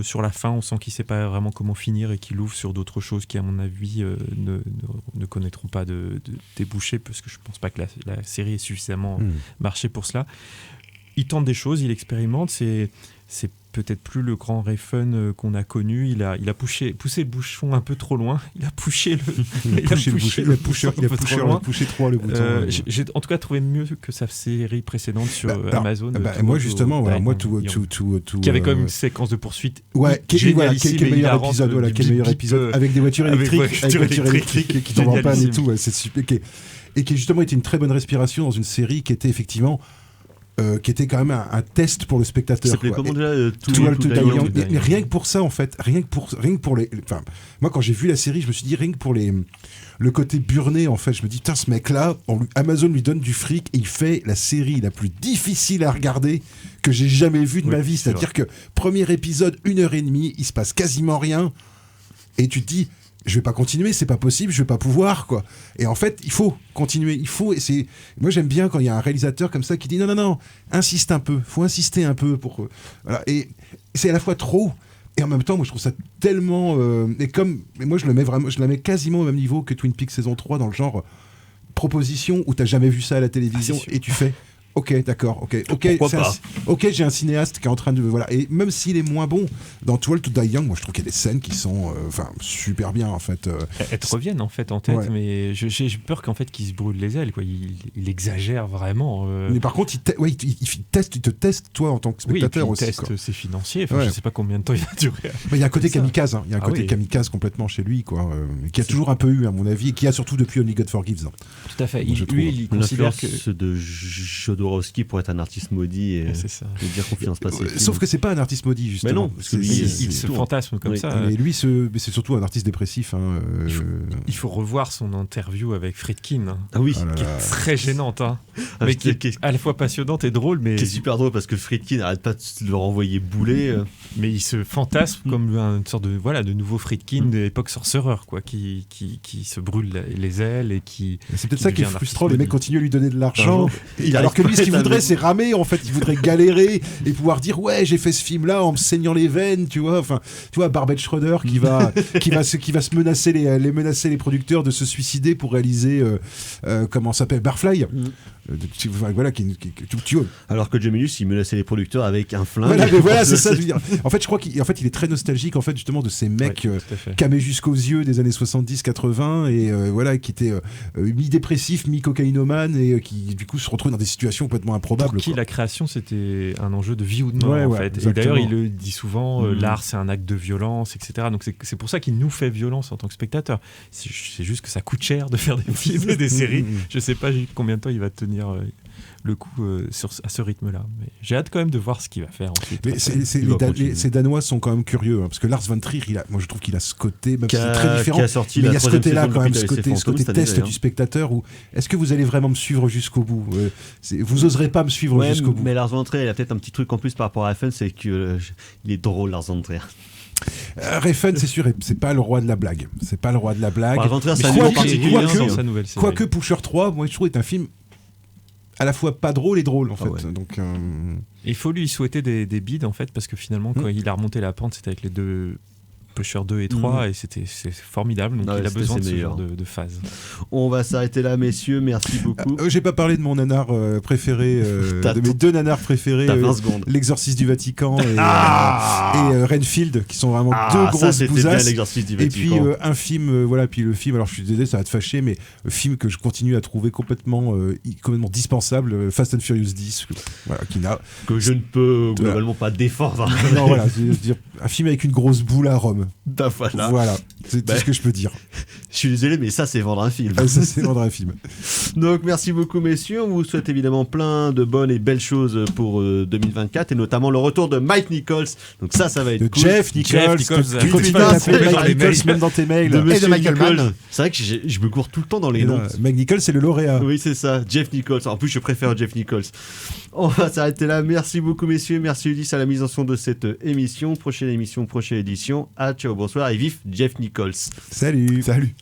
[SPEAKER 8] Sur la fin, on sent qu'il ne sait pas vraiment comment finir et qu'il ouvre sur d'autres choses qui, à mon avis, ne connaîtront pas de débouchés, parce que je ne pense pas que la série ait suffisamment marché pour cela. Il tente des choses, il expérimente, c'est peut-être plus le grand Refn qu'on a connu. Il a poussé le bouchon un peu trop loin. Il a poussé le bouchon
[SPEAKER 9] trop le bouton.
[SPEAKER 8] J'ai en tout cas trouvé mieux que sa série précédente sur Amazon.
[SPEAKER 9] Moi justement,
[SPEAKER 8] qui avait quand même une séquence de poursuite.
[SPEAKER 9] Ouais, quel meilleur épisode avec des voitures électriques qui tombent en panne et tout. C'est super. Et qui justement était une très bonne respiration dans une série qui était effectivement qui était quand même un test pour le spectateur.
[SPEAKER 6] Ça s'appelait comment déjà
[SPEAKER 9] Mais rien que pour ça, en fait, rien que pour les... Enfin, moi, quand j'ai vu la série, je me suis dit, rien que pour le côté burné, en fait, je me dis, putain, ce mec-là, Amazon lui donne du fric et il fait la série la plus difficile à regarder que j'ai jamais vue de ma vie. C'est-à-dire que premier épisode, 1h30, il se passe quasiment rien et tu te dis... Je vais pas continuer, c'est pas possible, je vais pas pouvoir, quoi. Et en fait, il faut continuer, moi j'aime bien quand il y a un réalisateur comme ça qui dit non, insiste un peu, faut insister un peu pour voilà. Et c'est à la fois trop et en même temps, moi je trouve ça tellement mais moi je la mets quasiment au même niveau que Twin Peaks saison 3 dans le genre proposition où t'as jamais vu ça à la télévision et tu fais ok, d'accord, ok, j'ai un cinéaste qui est en train de... Voilà. Et même s'il est moins bon, dans 12 to Die Young, moi je trouve qu'il y a des scènes qui sont super bien, en fait.
[SPEAKER 8] Elles te reviennent, en fait, en tête, mais j'ai peur qu'en fait, qu'il se brûle les ailes, quoi. Il exagère vraiment.
[SPEAKER 9] Mais par contre, il te teste, toi, en tant que spectateur aussi.
[SPEAKER 8] Il teste ses financiers, enfin, je sais pas combien de temps il va durer.
[SPEAKER 9] Il y a un côté kamikaze, hein. Il y a un côté kamikaze complètement chez lui, quoi. Qui a toujours un peu eu, à mon avis, et qui a surtout depuis Only God Forgives.
[SPEAKER 8] Tout à fait. Il considère que...
[SPEAKER 6] de Jodorowsky pour être un artiste maudit et dire qu'on finance pas ses films.
[SPEAKER 9] Sauf que c'est pas un artiste maudit, justement.
[SPEAKER 6] Mais non, parce que
[SPEAKER 8] il se fantasme comme ça.
[SPEAKER 9] Mais lui, c'est surtout un artiste dépressif. Hein,
[SPEAKER 8] il faut revoir son interview avec Friedkin. Hein,
[SPEAKER 6] qui
[SPEAKER 8] est très gênante. Hein, mais qui est à la fois passionnante et drôle. Mais
[SPEAKER 6] qui est super drôle parce que Friedkin n'arrête pas de le renvoyer bouler.
[SPEAKER 8] Mais il se fantasme comme une sorte de nouveau Friedkin de l'époque Sorcerer, quoi, qui se brûle les ailes et qui.
[SPEAKER 9] C'est peut-être ça qui est frustrant. Les mecs continuent à lui donner de l'argent. Alors que lui, ce qu'il voudrait, c'est ramer, en fait. Il voudrait galérer et pouvoir dire ouais, j'ai fait ce film-là en me saignant les veines, tu vois. Enfin, tu vois, Barbet Schroeder qui va se menacer les producteurs de se suicider pour réaliser comment ça s'appelle, Barfly. voilà, tu vois.
[SPEAKER 6] Alors que Geminius, il menaçait les producteurs avec un flingue.
[SPEAKER 9] Voilà, mais voilà, c'est ça. Je veux dire. En fait, je crois qu'il il est très nostalgique en fait justement de ces mecs camés jusqu'aux yeux des années 70-80 et voilà, qui étaient mi-dépressifs, mi-cocaïnomanes et qui du coup se retrouvent dans des situations complètement improbables.
[SPEAKER 8] Pour qui la création c'était un enjeu de vie ou de mort en fait.
[SPEAKER 9] Exactement.
[SPEAKER 8] Et d'ailleurs, il le dit souvent, l'art c'est un acte de violence, etc. Donc c'est pour ça qu'il nous fait violence en tant que spectateur. C'est juste que ça coûte cher de faire des films et des séries. Je sais pas combien de temps il va tenir le coup à ce rythme-là. Mais j'ai hâte quand même de voir ce qu'il va faire ensuite.
[SPEAKER 9] Mais ces Danois sont quand même curieux, parce que Lars von Trier, moi je trouve qu'il a ce côté, même si c'est très différent, mais il y a ce côté-là quand même, ce côté test du spectateur, où est-ce que vous allez vraiment me suivre jusqu'au bout vous oserez pas me suivre jusqu'au bout.
[SPEAKER 6] Mais Lars von Trier, il a peut-être un petit truc en plus par rapport à Refn, c'est qu'il est drôle, Lars von Trier.
[SPEAKER 9] Refn, c'est sûr, c'est pas le roi de la blague. C'est pas le roi de la blague. Quoique Pusher 3, moi je trouve est un film à la fois pas drôle et drôle en fait. Donc
[SPEAKER 8] il faut lui souhaiter des bides en fait, parce que finalement quand il a remonté la pente, c'était avec les deux Pusher 2 et 3 et c'est formidable, donc il a besoin de ce genre de phase.
[SPEAKER 6] On va s'arrêter là, messieurs, merci beaucoup.
[SPEAKER 9] J'ai pas parlé de mon nanar préféré, de mes deux nanars préférés, L'Exorciste du Vatican et Renfield, qui sont vraiment deux grosses bousasses. Et puis un film, puis le film, alors je suis désolé, ça va te fâcher, mais le film que je continue à trouver complètement dispensable, Fast and Furious 10,
[SPEAKER 6] que je ne peux globalement pas défendre.
[SPEAKER 9] Non, voilà, c'est-à-dire un film avec une grosse boule à Rome.
[SPEAKER 6] Voilà,
[SPEAKER 9] c'est tout ce que je peux dire.
[SPEAKER 6] Je suis désolé, mais ça c'est vendre un film.
[SPEAKER 9] Ça c'est vendre un film.
[SPEAKER 6] Donc merci beaucoup messieurs, on vous souhaite évidemment plein de bonnes et belles choses pour 2024 et notamment le retour de Mike Nichols. Donc ça va être cool.
[SPEAKER 9] Jeff Nichols, même dans tes mails.
[SPEAKER 6] Et de Michael Mann. C'est vrai que je me cours tout le temps dans les noms.
[SPEAKER 9] Mike Nichols c'est le lauréat.
[SPEAKER 6] Oui c'est ça, Jeff Nichols. En plus je préfère Jeff Nichols. On va s'arrêter là. Merci beaucoup messieurs, merci Ulysse à la mise en son de cette émission. Prochaine émission, prochaine édition. Ciao, bonsoir et vive Jeff Nichols.
[SPEAKER 9] Salut.
[SPEAKER 8] Salut.